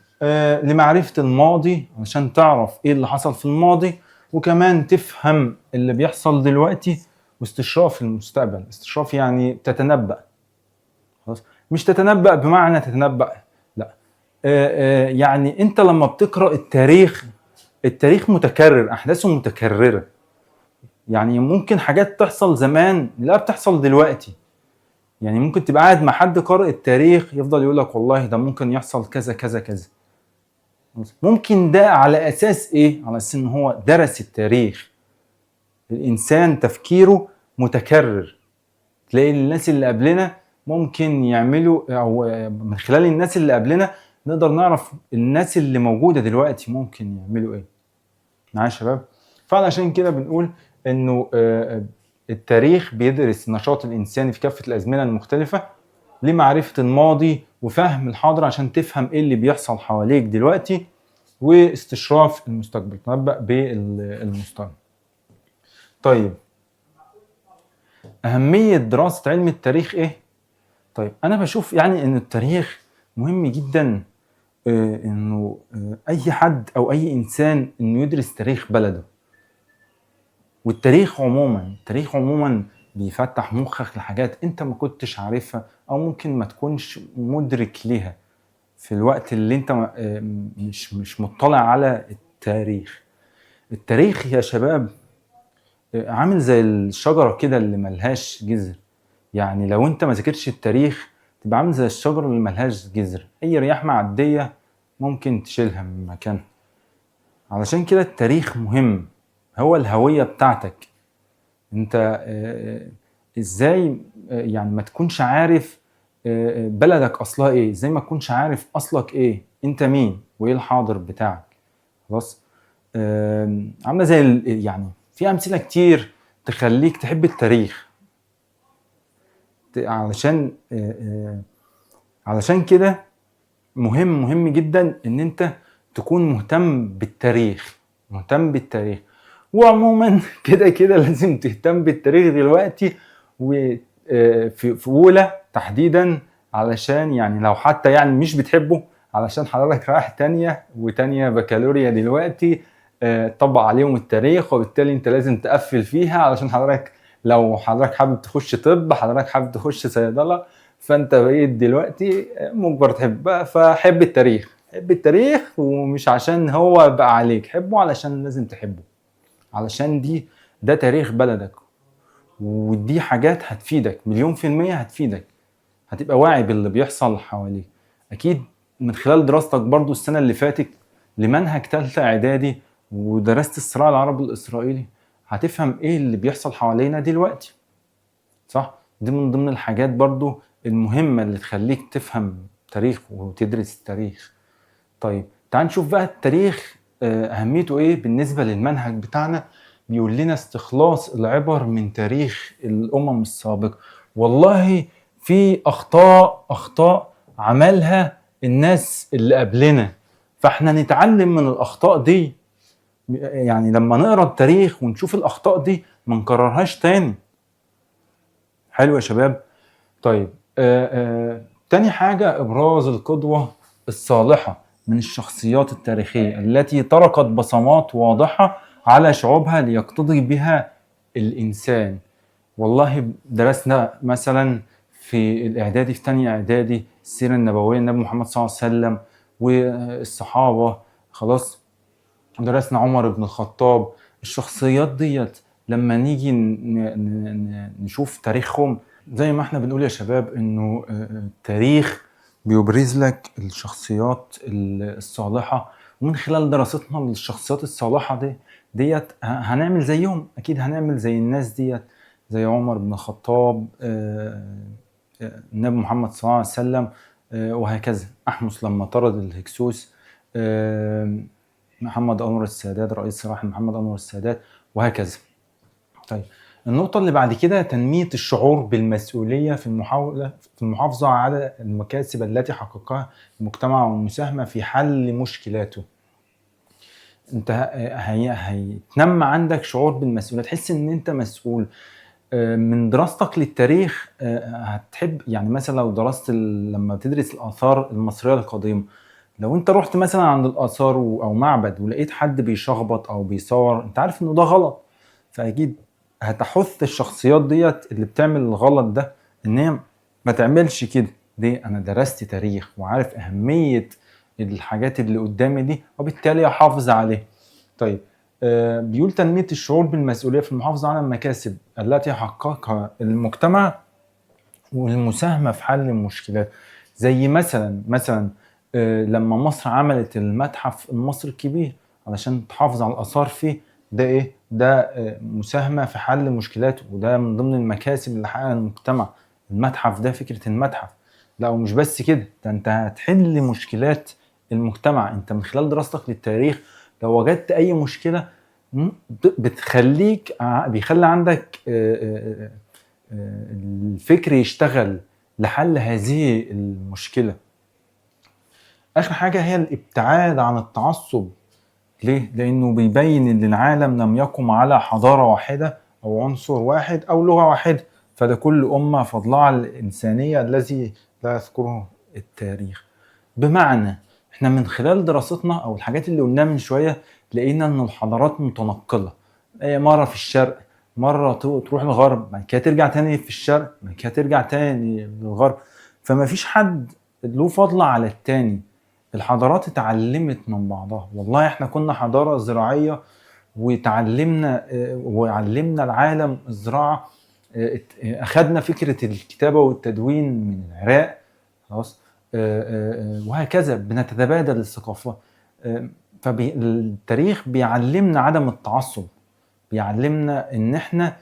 لمعرفة الماضي عشان تعرف ايه اللي حصل في الماضي، وكمان تفهم اللي بيحصل دلوقتي، واستشراف المستقبل. استشراف يعني تتنبأ. خلاص، مش تتنبأ بمعنى تتنبأ، لا، يعني انت لما بتقرأ التاريخ متكرر، احداثه متكررة. يعني ممكن حاجات تحصل زمان لا بتحصل دلوقتي. يعني ممكن تبقى قاعد مع حد قارئ التاريخ يفضل يقول لك والله ده ممكن يحصل كذا كذا كذا. ممكن ده على اساس ايه؟ على اساس ان هو درس التاريخ. الانسان تفكيره متكرر. تلاقي الناس اللي قبلنا ممكن يعملوا، او من خلال الناس اللي قبلنا نقدر نعرف الناس اللي موجودة دلوقتي ممكن يعملوا ايه. معايا يا شباب؟ فعلشان كده بنقول انه التاريخ بيدرس النشاط الانساني في كافة الازمنة المختلفة لمعرفة الماضي وفهم الحاضر عشان تفهم ايه اللي بيحصل حواليك دلوقتي، واستشراف المستقبل، تنبأ بالمستقبل. طيب أهمية دراسة علم التاريخ إيه؟ طيب أنا بشوف يعني إن التاريخ مهم جدا، إنه أي حد أو أي إنسان إنه يدرس تاريخ بلده. والتاريخ عموما بيفتح مخك لحاجات أنت ما كنتش عارفها، أو ممكن ما تكونش مدرك ليها في الوقت اللي أنت مش مطلع على التاريخ. التاريخ يا شباب عامل زي الشجرة كده اللي ملهاش جذر. يعني لو انت ما ذاكرتش التاريخ تبقى عامل زي الشجرة اللي ملهاش جذر، اي رياح معدية ممكن تشيلها من مكانها. علشان كده التاريخ مهم، هو الهوية بتاعتك. انت ازاي يعني ما تكونش عارف بلدك اصلها ايه؟ ازاي ما تكونش عارف اصلك ايه؟ انت مين وايه الحاضر بتاعك؟ خلاص. عامله زي يعني في امثله كتير تخليك تحب التاريخ. علشان كده مهم جدا ان انت تكون مهتم بالتاريخ. وعموما كده لازم تهتم بالتاريخ دلوقتي، وفي اولى تحديدا، علشان يعني لو حتى يعني مش بتحبه، علشان حضرتك رايح تانية وتانية بكالوريا دلوقتي طبق عليهم التاريخ، وبالتالي انت لازم تقفل فيها. علشان حضرتك لو حضرتك حابب تخش طب، حضرتك حابب تخش صيدلة، فانت بقيت دلوقتي مجبر تحبها. فحب التاريخ، ومش عشان هو بقى عليك، حبه علشان لازم تحبه، علشان ده تاريخ بلدك. ودي حاجات هتفيدك 100% هتفيدك. هتبقى واعي باللي بيحصل حواليك. اكيد من خلال دراستك برضو السنة اللي فاتت لمنهج تالتة اعدادي ودرست الصراع العربي الاسرائيلي، هتفهم ايه اللي بيحصل حوالينا دلوقتي، صح؟ دي من ضمن الحاجات برضو المهمة اللي تخليك تفهم تاريخ وتدرس التاريخ. طيب تعال نشوف بقى التاريخ أهميته إيه بالنسبة للمنهج بتاعنا. بيقول لنا استخلاص العبر من تاريخ الأمم السابقة. والله في أخطاء عملها الناس اللي قبلنا، فاحنا نتعلم من الأخطاء دي. يعني لما نقرأ التاريخ ونشوف الأخطاء دي ما نكررهاش تاني. حلو يا شباب. طيب تاني حاجة إبراز القدوة الصالحة من الشخصيات التاريخية التي تركت بصمات واضحة على شعوبها ليقتدي بها الإنسان. والله درسنا مثلا في الإعدادي، في تانية إعدادي، السيرة النبوية النبي محمد صلى الله عليه وسلم والصحابة. خلاص درسنا عمر بن الخطاب. الشخصيات ديت لما نيجي نشوف تاريخهم، زي ما احنا بنقول يا شباب انه التاريخ بيبرز لك الشخصيات الصالحة، ومن خلال دراستنا للشخصيات الصالحة ديت هنعمل زيهم. اكيد هنعمل زي الناس ديت، زي عمر بن الخطاب، النبي محمد صلى الله عليه وسلم، وهكذا. أحمس لما طرد الهكسوس، محمد أنور السادات، رئيس راحل محمد أنور السادات، وهكذا. طيب النقطة اللي بعد كده تنمية الشعور بالمسؤولية في المحافظة على المكاسب التي حققها المجتمع والمساهمة في حل مشكلاته. انت هيتنمى عندك شعور بالمسؤولية، تحس ان انت مسؤول. من دراستك للتاريخ هتحب، يعني مثلا لو درست لما تدرس الآثار المصرية القديمة، لو انت رحت مثلا عند الآثار او معبد ولقيت حد بيشخبط او بيصور، انت عارف انه ده غلط، فاكيد هتحث الشخصيات ديت اللي بتعمل الغلط ده ان هي ما تعملش كده. دي انا درست تاريخ وعارف اهمية الحاجات اللي قدامي دي، وبالتالي احافظ عليها. طيب بيقول تنمية الشعور بالمسؤولية في المحافظة على المكاسب التي حققها المجتمع والمساهمة في حل المشكلات. زي مثلا لما مصر عملت المتحف المصري الكبير علشان تحافظ على الآثار فيه، ده ايه؟ ده مساهمة في حل مشكلات، وده من ضمن المكاسب اللي حققها المجتمع. المتحف ده فكرة المتحف. لا ومش بس كده، ده انت هتحل مشكلات المجتمع. انت من خلال دراستك للتاريخ لو وجدت اي مشكلة بيخلي عندك الفكر يشتغل لحل هذه المشكلة. آخر حاجة هي الابتعاد عن التعصب. ليه؟ لأنه بيبين إن العالم لم يقم على حضارة واحدة أو عنصر واحد أو لغة واحدة، فده كل أمة فضلها على الإنسانية الذي لا يذكره التاريخ. بمعنى إحنا من خلال دراستنا أو الحاجات اللي قلناها من شوية لقينا إن الحضارات متنقلة، مرة في الشرق، مرة تروح الغرب، بعد كده ترجع تاني في الشرق، بعد كده ترجع تاني للغرب، فما فيش حد له فضل على التاني. الحضارات اتعلمت من بعضها. والله احنا كنا حضارة زراعية وتعلمنا وعلمنا العالم الزراعة، اخدنا فكرة الكتابة والتدوين من العراق، خلاص، وهكذا بنتبادل الثقافات. فالتاريخ بيعلمنا عدم التعصب، بيعلمنا ان احنا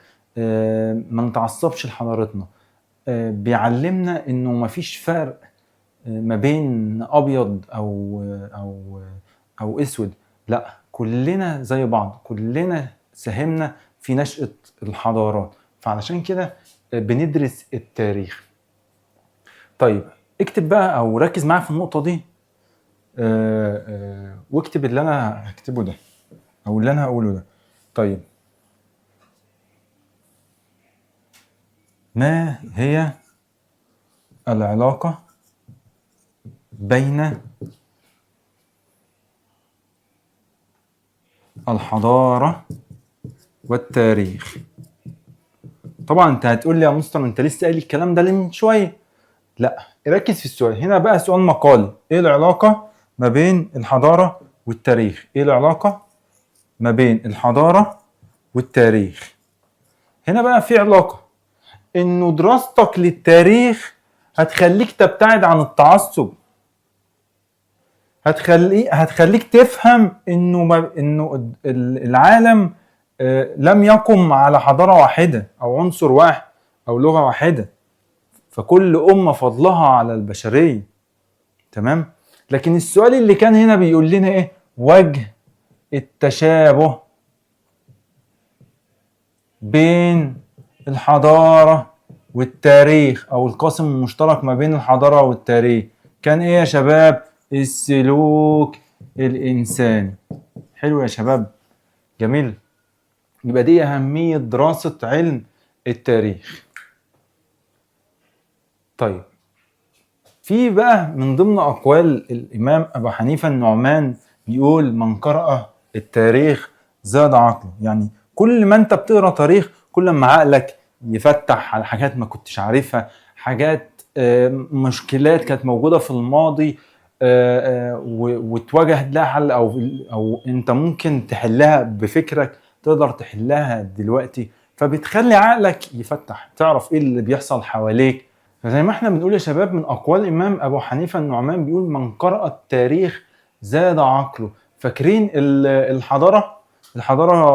ما نتعصبش لحضارتنا، بيعلمنا انه ما فيش فرق ما بين ابيض او اسود، لا كلنا زي بعض، كلنا ساهمنا في نشأة الحضارات، فعلشان كده بندرس التاريخ. طيب اكتب بقى او ركز معايا في النقطة دي، واكتب اللي انا هكتبه ده او اللي انا هقوله ده. طيب ما هي العلاقة بين الحضارة والتاريخ؟ طبعا انت هتقول لي يا مستر انت لسه قايل الكلام ده من شوية. لا ركز في السؤال هنا بقى، سؤال مقالي. ايه العلاقة ما بين الحضارة والتاريخ؟ ايه العلاقة ما بين الحضارة والتاريخ؟ هنا بقى في علاقة، انه دراستك للتاريخ هتخليك تبتعد عن التعصب، هتخليك تفهم انه العالم لم يقم على حضارة واحدة او عنصر واحد او لغة واحدة، فكل أمة فضلها على البشرية. تمام. لكن السؤال اللي كان هنا بيقول لنا ايه؟ وجه التشابه بين الحضارة والتاريخ، او القاسم المشترك ما بين الحضارة والتاريخ كان ايه يا شباب؟ السلوك الانساني. حلو يا شباب، جميل. يبقى دي اهمية دراسة علم التاريخ. طيب، في بقى من ضمن اقوال الامام ابو حنيفة النعمان بيقول: من قرأ التاريخ زاد عقله. يعني كل ما انت بتقرا تاريخ كل ما عقلك يفتح على حاجات ما كنتش عارفها، حاجات مشكلات كانت موجودة في الماضي وتواجه لها حل، او انت ممكن تحلها بفكرك، تقدر تحلها دلوقتي، فبتخلي عقلك يفتح، تعرف ايه اللي بيحصل حواليك. فزي ما احنا بنقول يا شباب، من اقوال الامام ابو حنيفة النعمان بيقول: من قرأ التاريخ زاد عقله. فاكرين الحضارة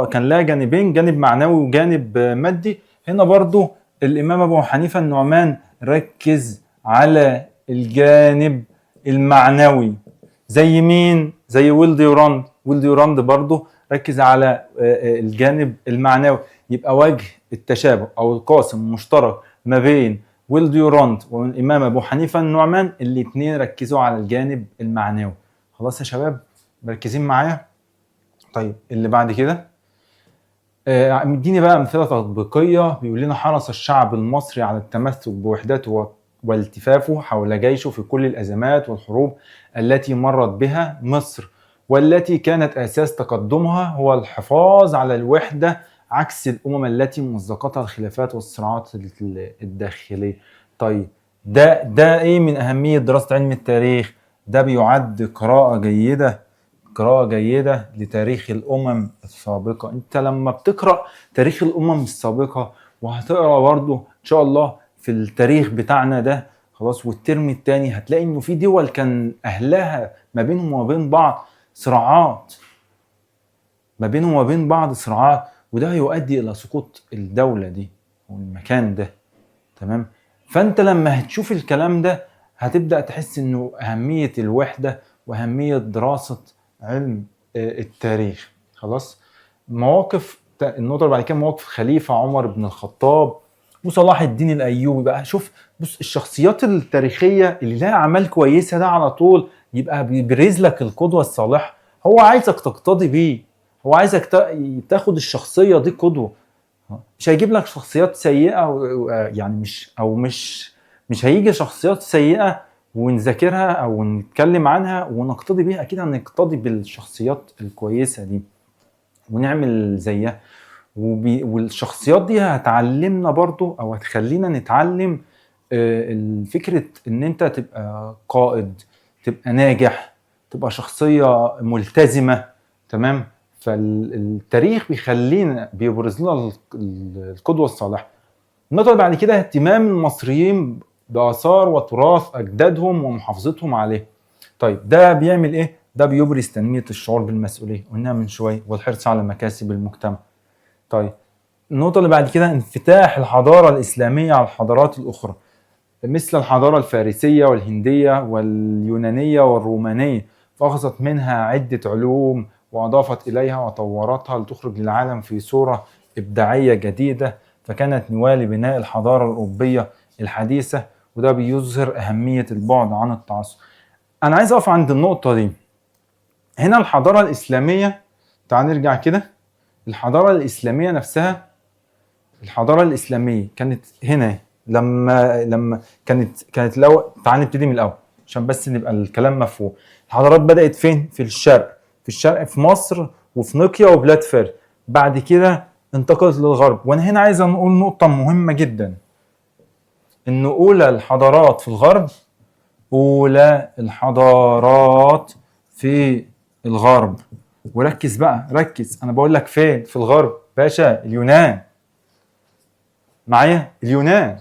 كان لها جانبين، جانب معنوي وجانب مادي. هنا برضو الامام ابو حنيفة النعمان ركز على الجانب المعنوي. زي مين؟ زي ويل ديوراند برضو ركز على الجانب المعنوي. يبقى وجه التشابه او القاسم المشترك ما بين ويل ديوراند والامام ابو حنيفة النعمان، الاثنين ركزوا على الجانب المعنوي. خلاص يا شباب، مركزين معايا؟ طيب، اللي بعد كده مديني بقى امثله تطبيقيه. بيقول لنا: حرص الشعب المصري على التمسك بوحدته والتفافه حول جيشه في كل الازمات والحروب التي مرت بها مصر، والتي كانت اساس تقدمها هو الحفاظ على الوحده عكس الامم التي مزقتها الخلافات والصراعات الداخليه. طيب، ده ايه من اهميه دراسه علم التاريخ؟ ده بيعد قراءة جيدة لتاريخ الأمم السابقة. أنت لما بتقرأ تاريخ الأمم السابقة، وهتقرأ برضو إن شاء الله في التاريخ بتاعنا ده، خلاص، والترم التاني هتلاقي إنه في دول كان أهلها ما بينهم وما بين بعض صراعات، وده يؤدي إلى سقوط الدولة دي والمكان ده. تمام. فأنت لما هتشوف الكلام ده هتبدأ تحس إنه أهمية الوحدة وأهمية دراسة علم التاريخ. خلاص. النقطة اللي بعد كده مواقف خليفة عمر بن الخطاب وصلاح الدين الأيوبي. بقى بص الشخصيات التاريخية اللي لها أعمال كويسة، ده على طول يبقى بيبرز لك القدوة الصالحة. هو عايزك تقتدي بيه، هو عايزك تاخد الشخصية دي قدوة. مش هيجيب لك شخصيات سيئة يعني مش هيجي شخصيات سيئة ونذاكرها او نتكلم عنها ونقتدي بيها. اكيد هنقتدي بالشخصيات الكويسه دي ونعمل زيها، والشخصيات دي هتعلمنا برضو او هتخلينا نتعلم الفكره ان انت تبقى قائد، تبقى ناجح، تبقى شخصيه ملتزمه. تمام. فالتاريخ بيبرز لنا القدوه الصالحه. النقطه اللي بعد كده: اهتمام المصريين بآثار وتراث أجدادهم ومحافظتهم عليه. طيب، ده بيعمل إيه؟ ده بيبرز تنمية الشعور بالمسؤولية، قلناها من شوية، والحرص على مكاسب المجتمع. طيب، النقطة اللي بعد كده: انفتاح الحضارة الإسلامية على الحضارات الأخرى، مثل الحضارة الفارسية والهندية واليونانية والرومانية، فأخذت منها عدة علوم وأضافت إليها وطورتها لتخرج للعالم في صورة إبداعية جديدة، فكانت نواة لبناء الحضارة الأوروبية الحديثة. وده بيظهر أهمية البعد عن التعصب. أنا عايز أقف عند النقطة دي. هنا الحضارة الإسلامية، تعال نرجع كده. الحضارة الإسلامية نفسها، الحضارة الإسلامية كانت هنا لما كانت الأول. تعال نبتدي من الأول عشان بس نبقى الكلام مفهوم. الحضارات بدأت فين؟ في الشرق في مصر وفينيقيا وبلاد فارس. بعد كده انتقلت للغرب. وأنا هنا عايز نقول نقطة مهمة جدا، إن أولى الحضارات في الغرب. وركز بقى، أنا بقول لك فين في الغرب باشا؟ اليونان. معايا؟ اليونان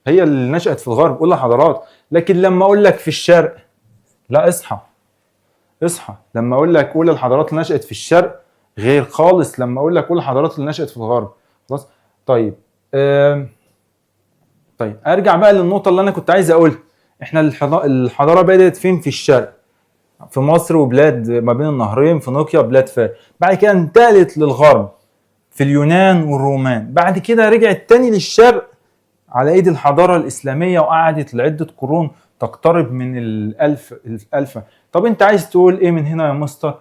هي اللي نشأت في الغرب أولى حضارات. لكن لما أقول لك في الشرق، لا، اصحى. لما أقول لك أولى الحضارات اللي نشأت في الشرق غير خالص لما أقول لك أولى الحضارات اللي نشأت في الغرب. خلاص. طيب، أرجع بقى للنقطة اللي أنا كنت عايز أقولها، احنا الحضاره بدات فين؟ في الشرق، في مصر وبلاد ما بين النهرين، فينيقيا، بلاد فارس. بعد كده انتقلت للغرب في اليونان والرومان. بعد كده رجعت تاني للشرق على ايد الحضاره الاسلاميه، وقعدت لعده قرون تقترب من الالف. طب انت عايز تقول ايه من هنا يا مستر؟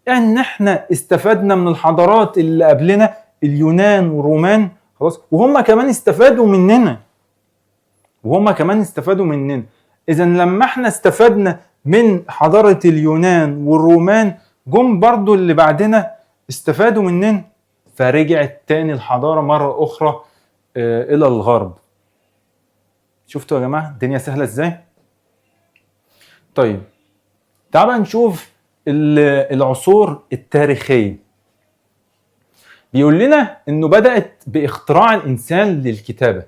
ان احنا استفدنا من الحضارات اللي قبلنا، اليونان والرومان، خلاص، وهم كمان استفادوا مننا، اذا لما احنا استفدنا من حضاره اليونان والرومان، جم برضو اللي بعدنا استفادوا مننا، فرجعت تاني الحضاره مره اخرى الى الغرب. شفتوا يا جماعه الدنيا سهله ازاي؟ طيب تعال بقى نشوف العصور التاريخيه. بيقول لنا انه بدات باختراع الانسان للكتابه.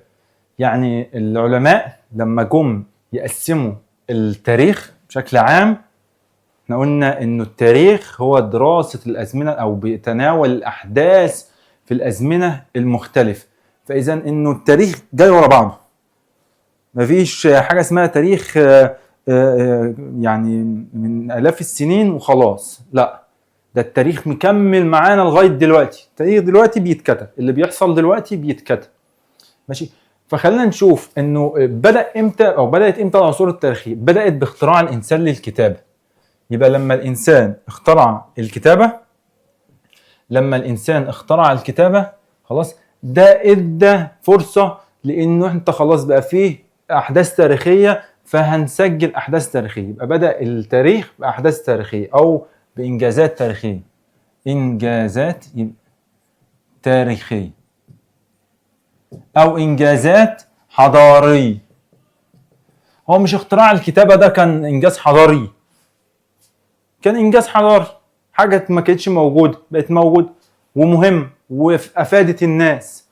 يعني العلماء لما جم يقسموا التاريخ بشكل عام، احنا قلنا انه التاريخ هو دراسه الازمنه، او بيتناول الاحداث في الازمنه المختلفه. فاذا انه التاريخ جاي ورا بعضه، مفيش حاجه اسمها تاريخ يعني من آلاف السنين وخلاص، لا، ده التاريخ مكمل معانا لغايه دلوقتي. التاريخ دلوقتي بيتكتب، اللي بيحصل دلوقتي بيتكتب، ماشي. فخلينا نشوف انه بدات امتى العصور التاريخيه. بدات باختراع الانسان للكتابه. يبقى لما الانسان اخترع الكتابه، خلاص، ده ادى فرصه لانه انت خلاص بقى فيه احداث تاريخيه، فهنسجل احداث تاريخيه. يبقى بدا التاريخ باحداث تاريخيه او بانجازات تاريخيه، انجازات تاريخيه او انجازات حضاريه. هو مش اختراع الكتابه ده كان انجاز حضاري، كان انجاز حضاري، حاجه ما كانتش موجوده بقت موجوده ومهم وافادت الناس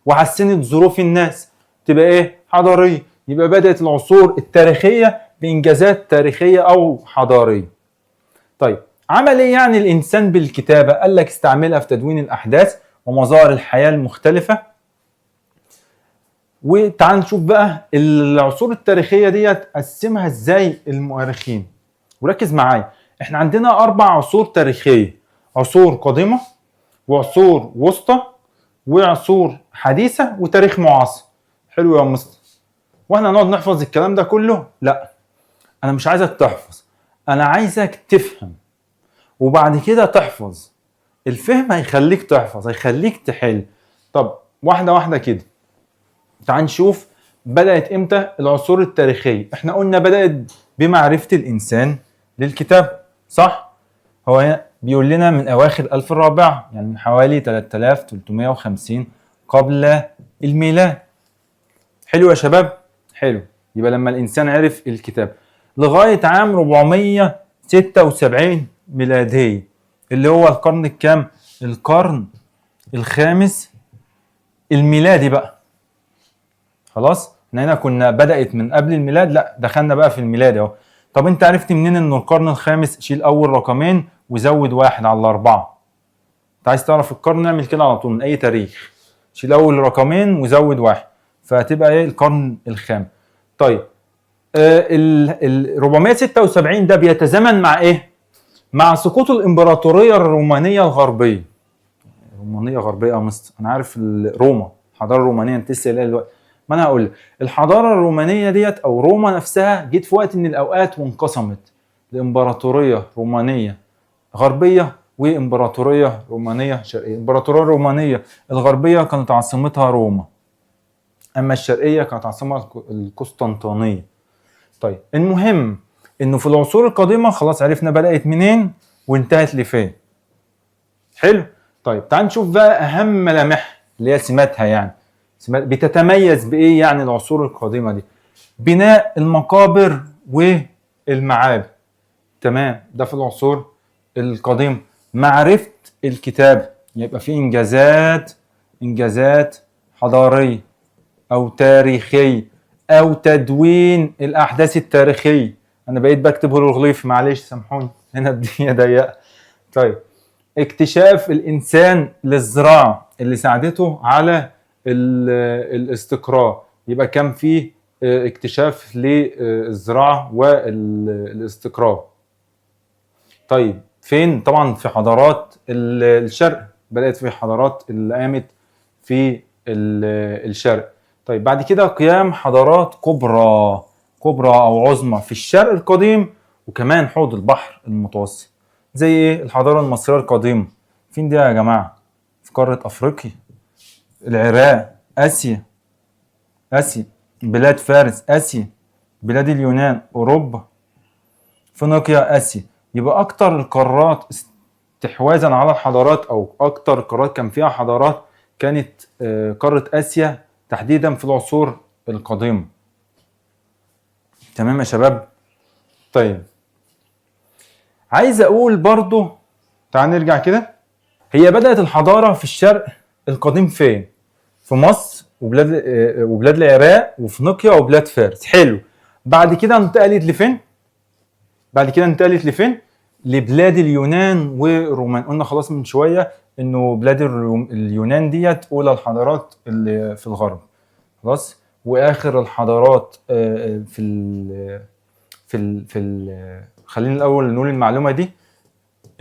وحسنت ظروف الناس، تبقى ايه؟ حضاريه. يبقى بدات العصور التاريخيه بانجازات تاريخيه او حضاريه. طيب عمل ايه يعني الانسان بالكتابه؟ قال لك استعملها في تدوين الاحداث ومظاهر الحياه المختلفه. وتعال نشوف بقى العصور التاريخيه ديت قسمها ازاي المؤرخين. وركز معايا، احنا عندنا 4 عصور تاريخيه: عصور قديمه، وعصور وسطى، وعصور حديثه، وتاريخ معاصر. حلو يا مستر، واحنا نقعد نحفظ الكلام ده كله؟ لا، انا مش عايزك تحفظ، انا عايزك تفهم وبعد كده تحفظ. الفهم هيخليك تحفظ، هيخليك تحل. طب واحده واحده كده، تعال نشوف بدأت امتى العصور التاريخية. احنا قلنا بدأت بمعرفة الإنسان للكتاب، صح؟ هو بيقول لنا من أواخر الألف الرابع، يعني من حوالي 3350 قبل الميلاد. حلو يا شباب؟ حلو. يبقى لما الإنسان عرف الكتاب لغاية عام 476 ميلادية، اللي هو القرن الكام؟ القرن الخامس الميلادي بقى. خلاص، احنا هنا كنا بدأت من قبل الميلاد، لا دخلنا بقى في الميلاد اهو. طب انت عرفت منين انه القرن الخامس؟ شيل اول رقمين وزود 1 على 4. انت عايز تعرف القرن، نعمل كده على طول من اي تاريخ، شيل اول رقمين وزود 1، فهتبقى ايه؟ القرن الخامس. طيب ال 476 ده بيتزامن مع ايه؟ مع سقوط الامبراطورية الرومانية الغربية. رومانية غربية يا مستر، انا عارف روما، الحضارة الرومانية انت لسه قايلها دلوقتي. ما انا هقول لك، الحضاره الرومانيه ديت او روما نفسها جت في وقت من الاوقات وانقسمت لامبراطوريه رومانيه غربيه وامبراطوريه رومانيه شرقيه. الامبراطوريه الرومانيه الغربيه كانت عاصمتها روما، اما الشرقيه كانت عاصمتها القسطنطينيه. طيب المهم انه في العصور القديمه خلاص عرفنا بدات منين وانتهت لفين. حلو. طيب تعال نشوف بقى اهم ملامح اللي هي سماتها، يعني بتتميز بايه يعني العصور القديمه دي؟ بناء المقابر والمعابد. تمام، ده في العصور القديمه. معرفه الكتاب، يبقى في انجازات حضاريه او تاريخيه او تدوين الاحداث التاريخيه. انا بقيت بكتب هيروغليفي، معلش سامحوني، هنا الدنيا ضيقه. طيب اكتشاف الانسان للزراعه اللي ساعدته على الاستقرار، يبقى كان فيه اكتشاف للزراعة والاستقرار. طيب فين؟ طبعا في حضارات الشرق، بدأت في حضارات اللي قامت في الشرق. طيب بعد كده قيام حضارات كبرى أو عظمى في الشرق القديم وكمان حوض البحر المتوسط. زي ايه؟ الحضارة المصرية القديمة فين دي يا جماعة؟ في قارة أفريقيا، العراق، آسيا، بلاد فارس آسيا، بلاد اليونان أوروبا، فينيقيا آسيا. يبقى أكتر القارات استحواذا على الحضارات أو أكتر القارات كان فيها حضارات كانت قارة آسيا تحديدا في العصور القديمة. تمام يا شباب؟ طيب عايز أقول برضو، تعال نرجع كده، هي بدأت الحضارة في الشرق القديم فين؟ في مصر وبلاد العراق وفينيقيا وبلاد فارس. حلو. بعد كده انتقلت لفين؟ لبلاد اليونان والرومان. قلنا خلاص من شويه انه بلاد اليونان ديت اولى الحضارات اللي في الغرب خلاص، واخر الحضارات خلينا الاول نقول المعلومه دي،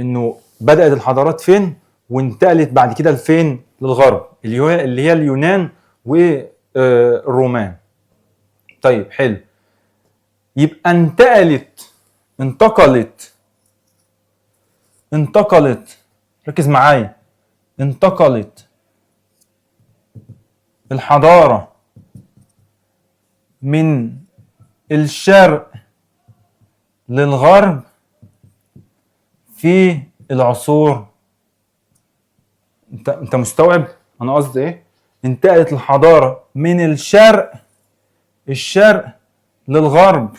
انه بدات الحضارات فين وانتقلت بعد كده لفين؟ للغرب، اللي هي اليونان والرومان. طيب حلو. يبقى انتقلت ركز معايا، انتقلت الحضارة من الشرق للغرب في العصور. انت مستوعب انا قصدي ايه؟ انتقلت الحضارة من الشرق للغرب.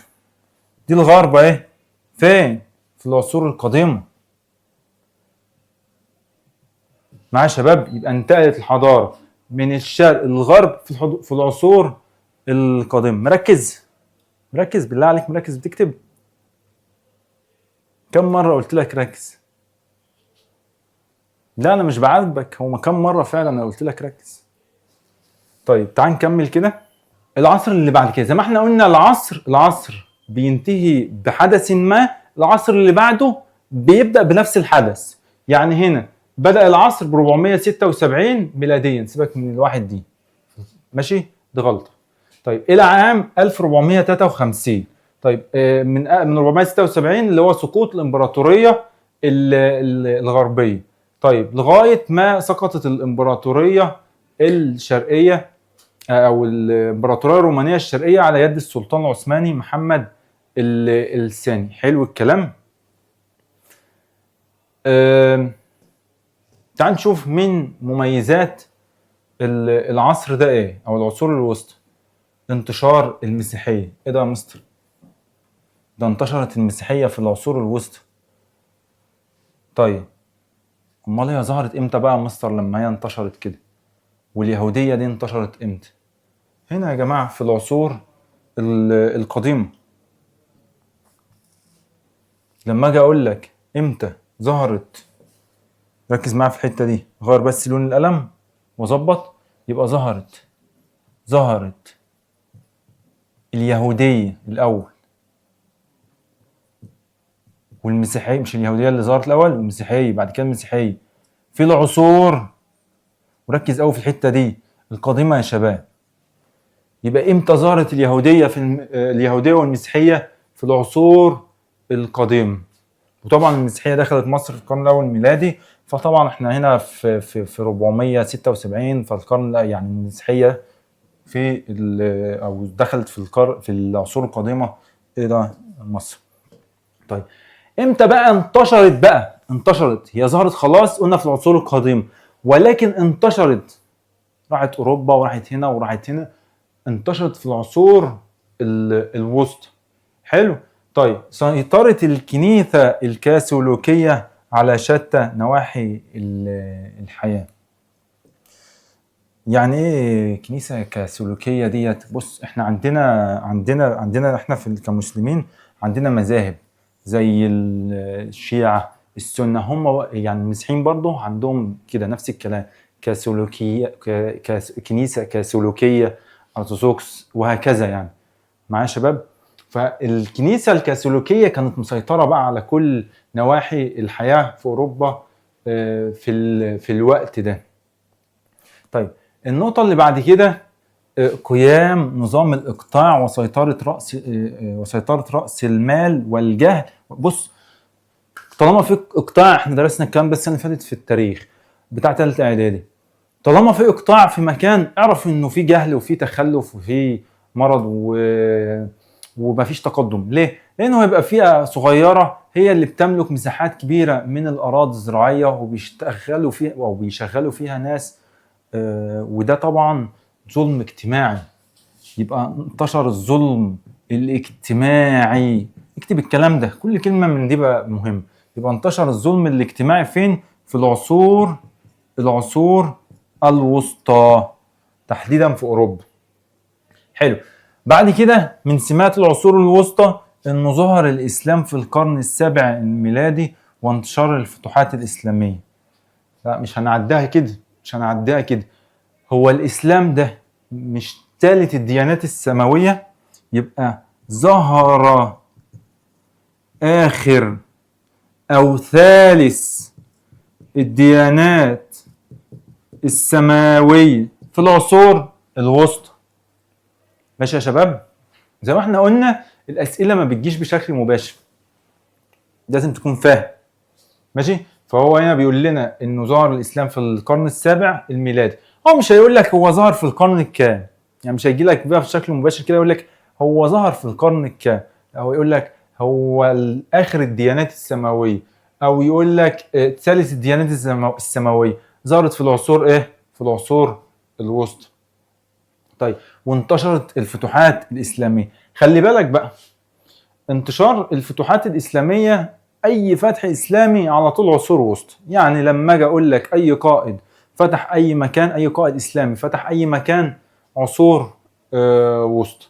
دي الغرب اهي فين؟ في العصور القديمة. معايا يا شباب؟ يبقى انتقلت الحضارة من الشرق للغرب في العصور القديمة. مركز بالله عليك، مركز بتكتب؟ كم مرة قلت لك ركز؟ لا انا مش بعاتبك، هو كم مرة فعلا انا قلت لك ركز. طيب تعال نكمل كده. العصر اللي بعد كده زي ما احنا قلنا، العصر بينتهي بحدث ما، العصر اللي بعده بيبدأ بنفس الحدث. يعني هنا بدأ العصر ب 476 ميلاديا، سيبك من الواحد دي ماشي، دي غلطة. طيب إلى عام 1453. طيب من 476 اللي هو سقوط الإمبراطورية الغربية. طيب لغاية ما سقطت الإمبراطورية الشرقية أو الإمبراطورية الرومانية الشرقية على يد السلطان العثماني محمد الثاني. حلو الكلام. تعال نشوف من مميزات العصر ده ايه، او العصور الوسطى. انتشار المسيحية. ايه ده يا مستر؟ ده انتشرت المسيحية في العصور الوسطى. طيب امال هي ظهرت امتى بقى يا مستر لما هي انتشرت كده؟ واليهودية دي انتشرت امتى؟ هنا يا جماعة في العصور القديمة. لما اجي اقول لك امتى ظهرت، ركز معايا في الحتة دي، غير بس لون القلم وظبط. يبقى ظهرت اليهودية الأول والمسيحية، مش اليهودية اللي ظهرت الأول، المسيحية بعد كده المسيحية في العصور، وركز قوي في الحتة دي، القديمة يا شباب. يبقى امتى ظهرت اليهودية اليهودية والمسيحية؟ في العصور القديمة. وطبعا المسيحية دخلت مصر في القرن الأول الميلادي، فطبعا احنا هنا في 476، فالقرن يعني المسيحية في او دخلت في العصور القديمة الى مصر. طيب امتى بقى انتشرت؟ هي ظهرت خلاص قلنا في العصور القديمة، ولكن انتشرت، راحت اوروبا وراحت هنا وراحت هنا، انتشرت في العصور الوسطى. حلو. طيب سيطرة الكنيسة الكاثوليكية على شتى نواحي الحياة. يعني ايه كنيسة كاثوليكية ديت؟ بص احنا عندنا احنا كمسلمين عندنا مذاهب زي الشيعة، السنة، هم يعني المسيحيين برضو عندهم كده نفس الكلام، كاثوليكية، كنيسة كاثوليكية، ارثوذكس، وهكذا يعني. معايا يا شباب؟ فالكنيسة الكاثوليكية كانت مسيطرة بقى على كل نواحي الحياة في أوروبا في الوقت ده. طيب النقطة اللي بعد كده قيام نظام الإقطاع وسيطرة رأس المال والجهل. بص، طالما في إقطاع، احنا درسنا الكلام ده السنة اللي فاتت في التاريخ بتاع ثالثة إعدادي، طالما في إقطاع في مكان اعرف إنه في جهل وفي تخلف وفي مرض ومفيش تقدم. ليه؟ لأنه هيبقى فئة صغيرة هي اللي بتملك مساحات كبيرة من الأراضي الزراعية وبيشغلوا فيها ناس، وده طبعا ظلم اجتماعي. يبقى انتشر الظلم الاجتماعي. اكتب الكلام ده، كل كلمة من دي بقى مهم. يبقى انتشر الظلم الاجتماعي فين؟ في العصور الوسطى تحديدا في أوروبا. حلو. بعد كده من سمات العصور الوسطى انه ظهر الإسلام في القرن السابع الميلادي وانتشار الفتوحات الإسلامية. لا مش هنعديها كده. هو الإسلام ده مش ثالث الديانات السماوية؟ يبقى ظهر آخر أو ثالث الديانات السماوية في العصور الوسطى. ماشي يا شباب؟ زي ما احنا قلنا الأسئلة ما بتجيش بشكل مباشر، لازم تكون فاهم. ماشي؟ فهو هنا بيقول لنا انه ظهر الاسلام في القرن السابع الميلادي. هو مش هيقول لك هو ظهر في القرن الكام، يعني مش هيجي لك بقى بشكل مباشر كده يقول لك هو ظهر في القرن الكام، او يقول لك هو اخر الديانات السماويه، او يقول لك ثالث الديانات السماويه ظهرت في العصور ايه؟ في العصور الوسطى. طيب وانتشرت الفتوحات الاسلاميه. خلي بالك بقى، انتشار الفتوحات الاسلاميه اي فتح اسلامي على طول عصور وسطى. يعني لما اجي اقول لك اي قائد فتح اي مكان، اي قائد اسلامي فتح اي مكان، عصور وسطى.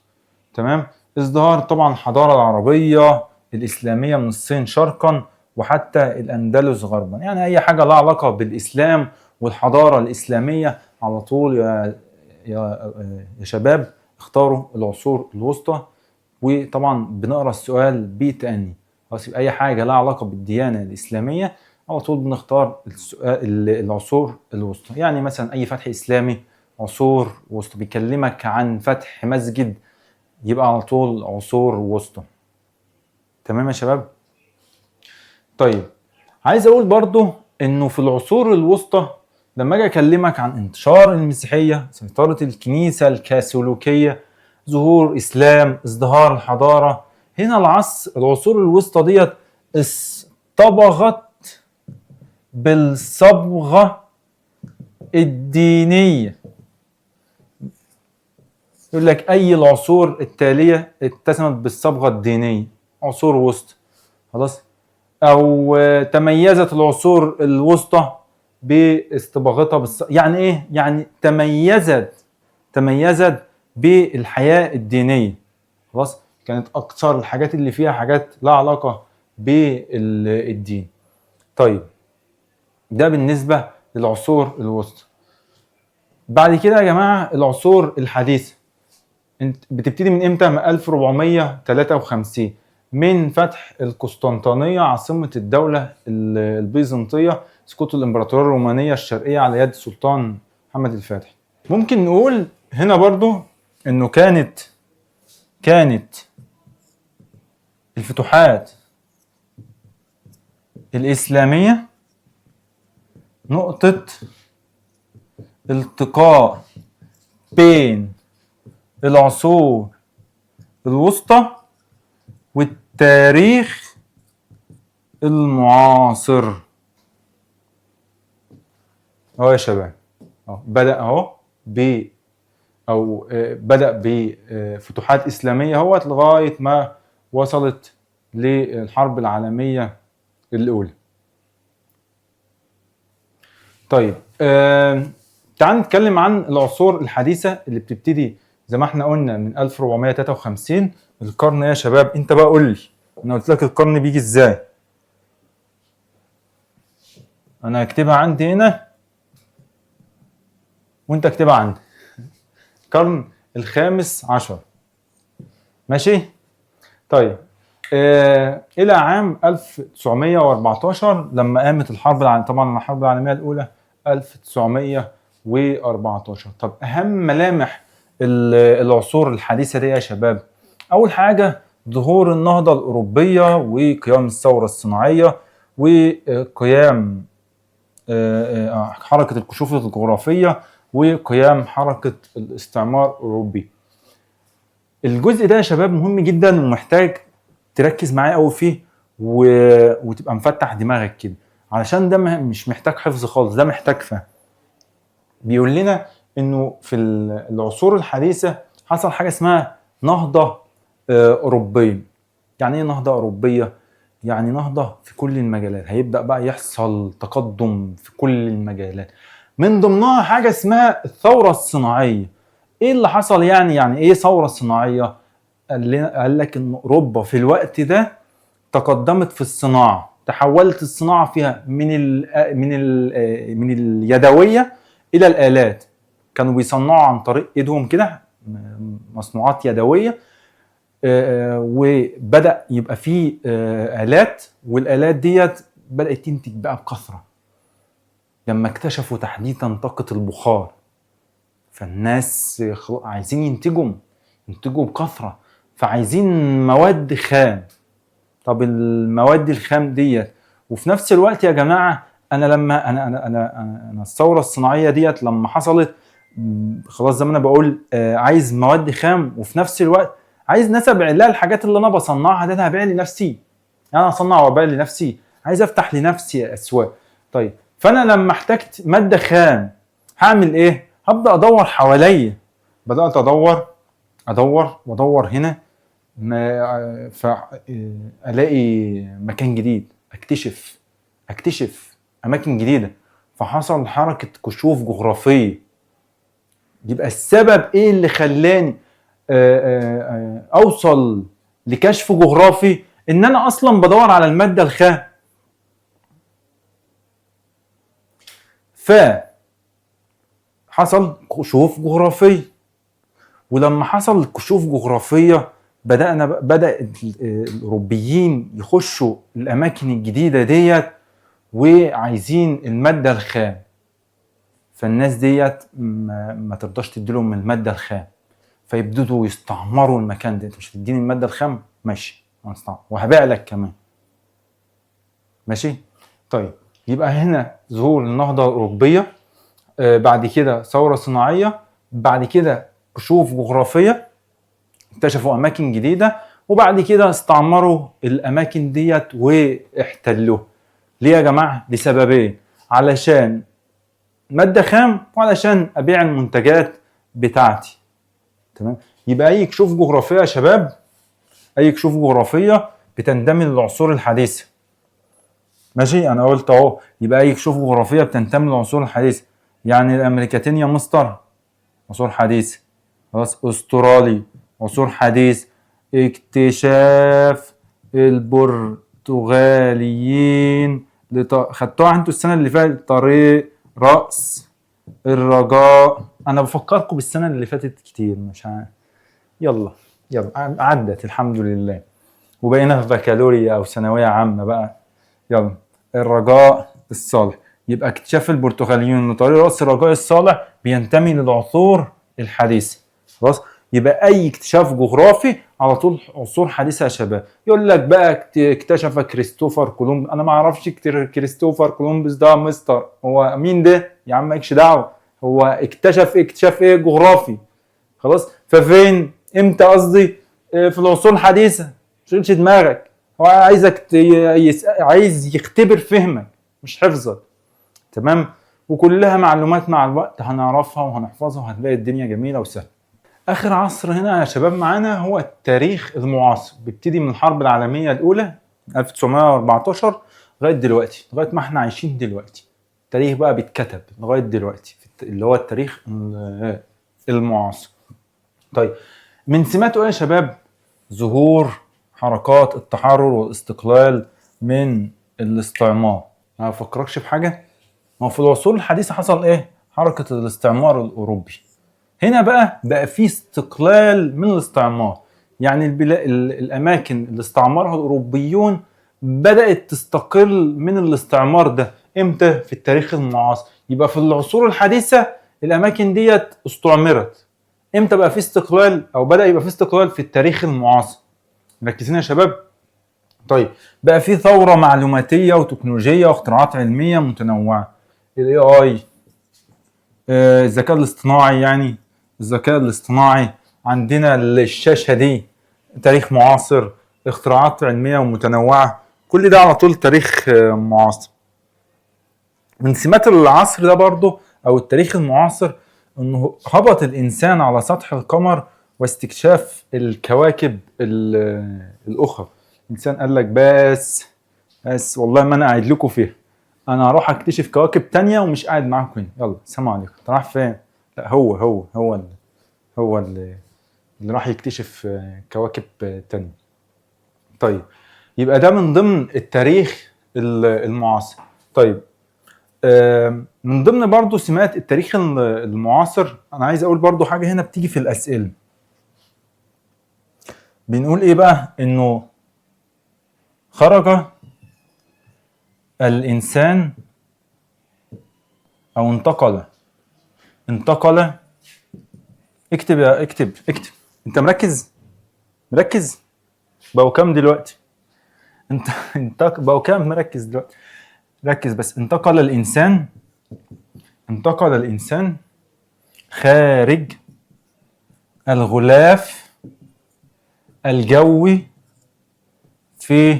تمام. ازدهار طبعا الحضاره العربيه الاسلاميه من الصين شرقا وحتى الاندلس غربا. يعني اي حاجه لها علاقه بالاسلام والحضاره الاسلاميه على طول يا شباب اختاروا العصور الوسطى. وطبعا بنقرا السؤال بتأني، خلاص يبقى اي حاجه لها علاقه بالديانه الاسلاميه على طول بنختار العصور الوسطى. يعني مثلا اي فتح اسلامي عصور وسطى، بيكلمك عن فتح مسجد يبقى على طول عصور وسطى. تمام يا شباب؟ طيب عايز اقول برضو انه في العصور الوسطى لما اجي اكلمك عن انتشار المسيحيه، سيطره الكنيسه الكاثوليكيه، ظهور اسلام، ازدهار الحضاره، هنا العصور الوسطى ديت اصطبغت بالصبغه الدينيه. يقول لك اي العصور التاليه اتسمت بالصبغه الدينيه عصور وسطى. خلاص. او تميزت العصور الوسطى باصطباغتها يعني ايه؟ يعني تميزت بالحياه الدينيه. خلاص. كانت اكثر الحاجات اللي فيها حاجات لها علاقه بالدين. طيب ده بالنسبه للعصور الوسطى. بعد كده يا جماعه العصور الحديثه بتبتدي من امتى؟ من 1453 من فتح القسطنطينية عاصمة الدولة البيزنطية، سقوط الإمبراطورية الرومانية الشرقية على يد السلطان محمد الفاتح. ممكن نقول هنا برضو إنه كانت الفتوحات الإسلامية نقطة التقاء بين العصور الوسطى والتاريخ المعاصر. اهو يا شباب، بدأ بفتوحات إسلامية لغاية ما وصلت للحرب العالمية الأولى. طيب تعال نتكلم عن العصور الحديثة اللي بتبتدي زي ما احنا قلنا من 1453. القرن يا شباب، انت بقى قول لي، انا قلت لك القرن بيجي ازاي؟ انا هكتبها عندي هنا وانت اكتبها عندي. القرن الخامس عشر. ماشي. طيب الى عام 1914 لما قامت الحرب العالميه، طبعا الحرب العالميه الاولى 1914. طب اهم ملامح العصور الحديثه دي يا شباب، اول حاجه ظهور النهضه الاوروبيه وقيام الثوره الصناعيه وقيام حركه الكشوف الجغرافيه وقيام حركه الاستعمار الاوروبي. الجزء ده يا شباب مهم جدا ومحتاج تركز معايا قوي فيه وتبقى مفتح دماغك كده، علشان ده مش محتاج حفظ خالص، ده محتاج فهم. بيقول لنا انه في العصور الحديثه حصل حاجه اسمها نهضه اوروبيه. يعني ايه نهضه اوروبيه؟ يعني نهضه في كل المجالات، هيبدا بقى يحصل تقدم في كل المجالات، من ضمنها حاجه اسمها الثوره الصناعيه. ايه اللي حصل يعني ايه ثوره صناعيه؟ قال لك ان اوروبا في الوقت ده تقدمت في الصناعه، تحولت الصناعه فيها من اليدويه الى الالات. كانوا بيصنعوا عن طريق ايدهم كده، مصنوعات يدويه، وبدا يبقى في الات، والالات ديت بدات تنتج بقى بكثره. لما اكتشفوا تحديدا طاقه البخار، فالناس عايزين ينتجوا بكثره، فعايزين مواد خام. طب المواد الخام ديت، وفي نفس الوقت يا جماعه انا لما انا الثوره الصناعيه ديت لما حصلت، خلاص زي ما انا بقول عايز مواد خام، وفي نفس الوقت عايز ناس ابيع لها الحاجات اللي انا بصنعها دي، انا هبيع لنفسي، يعني انا اصنع وابيع لنفسي، عايز افتح لنفسي اسواق. طيب فانا لما احتجت ماده خام هعمل ايه؟ هبدا ادور حواليا، بدات ادور هنا، فالاقي مكان جديد، اكتشف اماكن جديده، فحصل حركه كشوف جغرافيه. يبقى السبب ايه اللي خلاني اوصل لكشف جغرافي؟ ان انا اصلا بدور على الماده الخام. فحصل كشوف جغرافيه، ولما حصل كشوف جغرافيه بدأ الأوروبيين يخشوا الأماكن الجديدة ديت وعايزين المادة الخام، فالناس ديت ما ترضاش تديلهم المادة الخام، فيبتدوا يستعمروا المكان ده. مش هتديني المادة الخام؟ ماشي، وهبيع لك كمان. ماشي. طيب يبقى هنا ظهور النهضة الأوروبية، بعد كده ثورة صناعية، بعد كده كشوف جغرافية، اكتشفوا اماكن جديده، وبعد كده استعمروا الاماكن ديت واحتلوها. ليه يا جماعه؟ لسببين: علشان ماده خام، وعلشان ابيع المنتجات بتاعتي. تمام. يبقى اي كشوف جغرافيه يا شباب، اي كشوف جغرافيه بتنتمي للعصور الحديثه. ماشي، انا قلت اهو، يبقى اي كشوف جغرافيه بتنتمي للعصور الحديثه. يعني الامريكتين يا مستر عصور حديثه، خلاص. استرالي عصور حديث. اكتشاف البرتغاليين خدتوها انتوا السنه اللي فاتت، طريق رأس الرجاء. انا بفكركم بالسنه اللي فاتت كتير، مش عارف. يلا عدت الحمد لله، وبقينا في بكالوريا او ثانويه عامه بقى. يلا، الرجاء الصالح. يبقى اكتشاف البرتغاليين لطريق رأس الرجاء الصالح بينتمي للعصور الحديثه. خلاص. يبقى اي اكتشاف جغرافي على طول عصور حديثه يا شباب. يقول لك بقى اكتشف كريستوفر كولومبوس. انا ما اعرفش كريستوفر كولومبوس ده مستر، هو مين ده يا عم؟ مالكش دعوه، هو اكتشاف ايه؟ جغرافي. خلاص. ففين؟ امتى؟ قصدي في العصور الحديثه. مش دماغك، هو عايزك عايز يختبر فهمك مش حفظك. تمام. وكلها معلومات مع الوقت هنعرفها وهنحفظها، وهتلاقي الدنيا جميله وسهله. اخر عصر هنا يا شباب معانا هو التاريخ المعاصر، بيبتدي من الحرب العالميه الاولى 1914 لغايه دلوقتي، لغايه ما احنا عايشين دلوقتي. التاريخ بقى بيتكتب لغايه دلوقتي اللي هو التاريخ المعاصر. طيب من سماته ايه يا شباب؟ ظهور حركات التحرر والاستقلال من الاستعمار. ما افكركش في حاجه، ما في العصور الحديثه حصل ايه؟ حركه الاستعمار الاوروبي. هنا بقى في استقلال من الاستعمار. يعني الاماكن اللي استعمرها الاوروبيون بدات تستقل من الاستعمار ده امتى؟ في التاريخ المعاصر. يبقى في العصور الحديثه الاماكن ديت استعمرت. امتى بقى في استقلال او بدا يبقى في استقلال؟ في التاريخ المعاصر. مركزين يا شباب؟ طيب بقى في ثوره معلوماتيه وتكنولوجيه واختراعات علميه متنوعه. الاي اي، الذكاء الاصطناعي، يعني الذكاء الاصطناعي. عندنا الشاشه دي تاريخ معاصر، اختراعات علميه ومتنوعه، كل ده على طول تاريخ معاصر. من سمات العصر ده برضه او التاريخ المعاصر انه هبط الانسان على سطح القمر واستكشاف الكواكب الاخرى. الانسان قال لك بس والله ما انا قاعد لكم فيها، انا هروح اكتشف كواكب تانية ومش قاعد معاكم هنا، يلا سلام عليكم. انت رايح فين؟ لا هو اللي راح يكتشف كواكب تانية. طيب يبقى ده من ضمن التاريخ المعاصر. طيب من ضمن برضو سمات التاريخ المعاصر انا عايز اقول برضو حاجة هنا بتيجي في الاسئلة. بنقول ايه بقى؟ انه خرج الانسان او انتقل. اكتب يا اكتب. انت مركز بقوا كام دلوقتي؟ انت بقوا كام مركز دلوقتي؟ ركز بس. انتقل الانسان خارج الغلاف الجوي في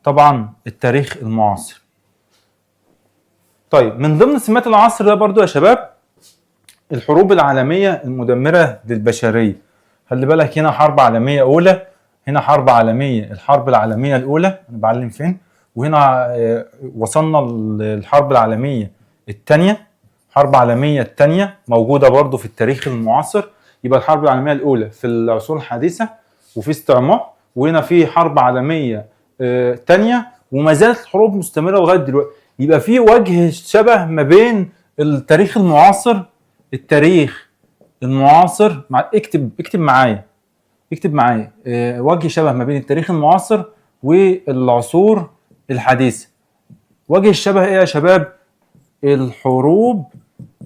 طبعا التاريخ المعاصر. طيب من ضمن سمات العصر ده برضو يا شباب الحروب العالمية المدمرة للبشرية. خلي بالك هنا حرب عالمية أولى، هنا حرب عالمية، الحرب العالمية الأولى. أنا بعلم فين؟ وهنا وصلنا للحرب العالمية الثانية. الحرب العالمية الثانية موجودة برضو في التاريخ المعاصر. يبقى الحرب العالمية الأولى في العصور الحديثة وفي استعمار، وهنا في حرب عالمية ثانية وما زالت الحروب مستمرة لغاية دلوقتي. يبقى في وجه شبه ما بين التاريخ المعاصر اكتب معايا وجه شبه ما بين التاريخ المعاصر والعصور الحديثة. وجه الشبه ايه يا شباب؟ الحروب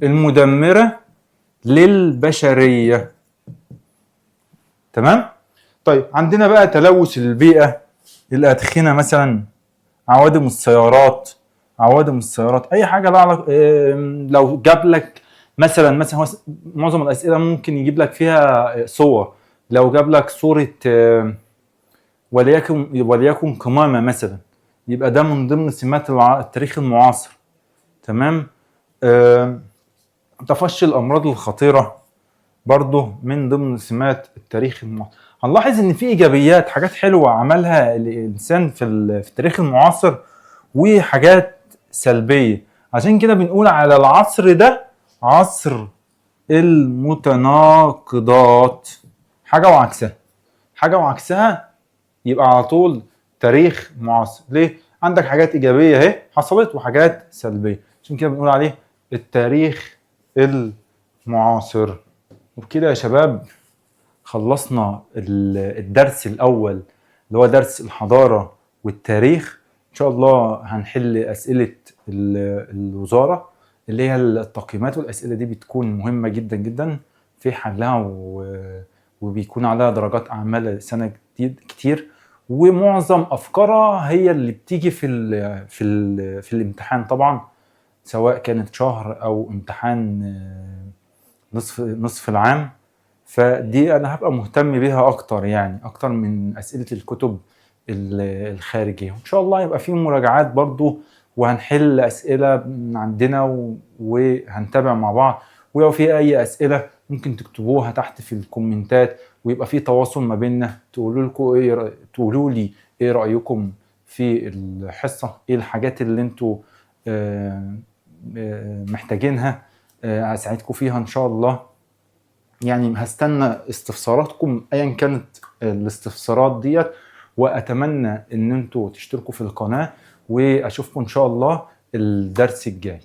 المدمرة للبشرية. تمام؟ طيب عندنا بقى تلوث البيئة، الأدخنة مثلا، عوادم السيارات، اي حاجة لها علاقة. لو جاب لك مثلا معظم الأسئلة ممكن يجيب لك فيها صور. لو جاب لك صورة وليكن قمامة مثلا، يبقى ده من ضمن سمات التاريخ المعاصر. تمام؟ تفشي الأمراض الخطيرة برضه من ضمن سمات التاريخ المعاصر. هنلاحظ ان في ايجابيات، حاجات حلوة عملها الانسان في التاريخ المعاصر وحاجات سلبية. عشان كده بنقول على العصر ده عصر المتناقضات. حاجة وعكسها يبقى على طول تاريخ معاصر. ليه؟ عندك حاجات إيجابية اهي حصلت وحاجات سلبية، عشان كده بنقول عليه التاريخ المعاصر. وبكده يا شباب خلصنا الدرس الأول اللي هو درس الحضارة والتاريخ. إن شاء الله هنحل أسئلة الوزارة اللي هي التقييمات، والأسئلة دي بتكون مهمة جدا جدا في حلها، وبيكون عليها درجات أعمال سنة كتير، ومعظم أفكارها هي اللي بتيجي في الامتحان طبعا، سواء كانت شهر أو امتحان نصف العام. فدي أنا هبقى مهتم بيها أكتر، يعني أكتر من أسئلة الكتب الخارجية. وإن شاء الله يبقى في مراجعات برضو، وهنحل أسئلة من عندنا وهنتابع مع بعض. ولو في أي أسئلة ممكن تكتبوها تحت في الكومنتات، ويبقى في تواصل ما بيننا. تقولوا لي إيه رأيكم في الحصة، إيه الحاجات اللي أنتوا محتاجينها، أساعدكم فيها إن شاء الله. يعني هستنى استفساراتكم ايا كانت الاستفسارات ديت، واتمنى ان انتوا تشتركوا في القناة، واشوفكم ان شاء الله الدرس الجاي.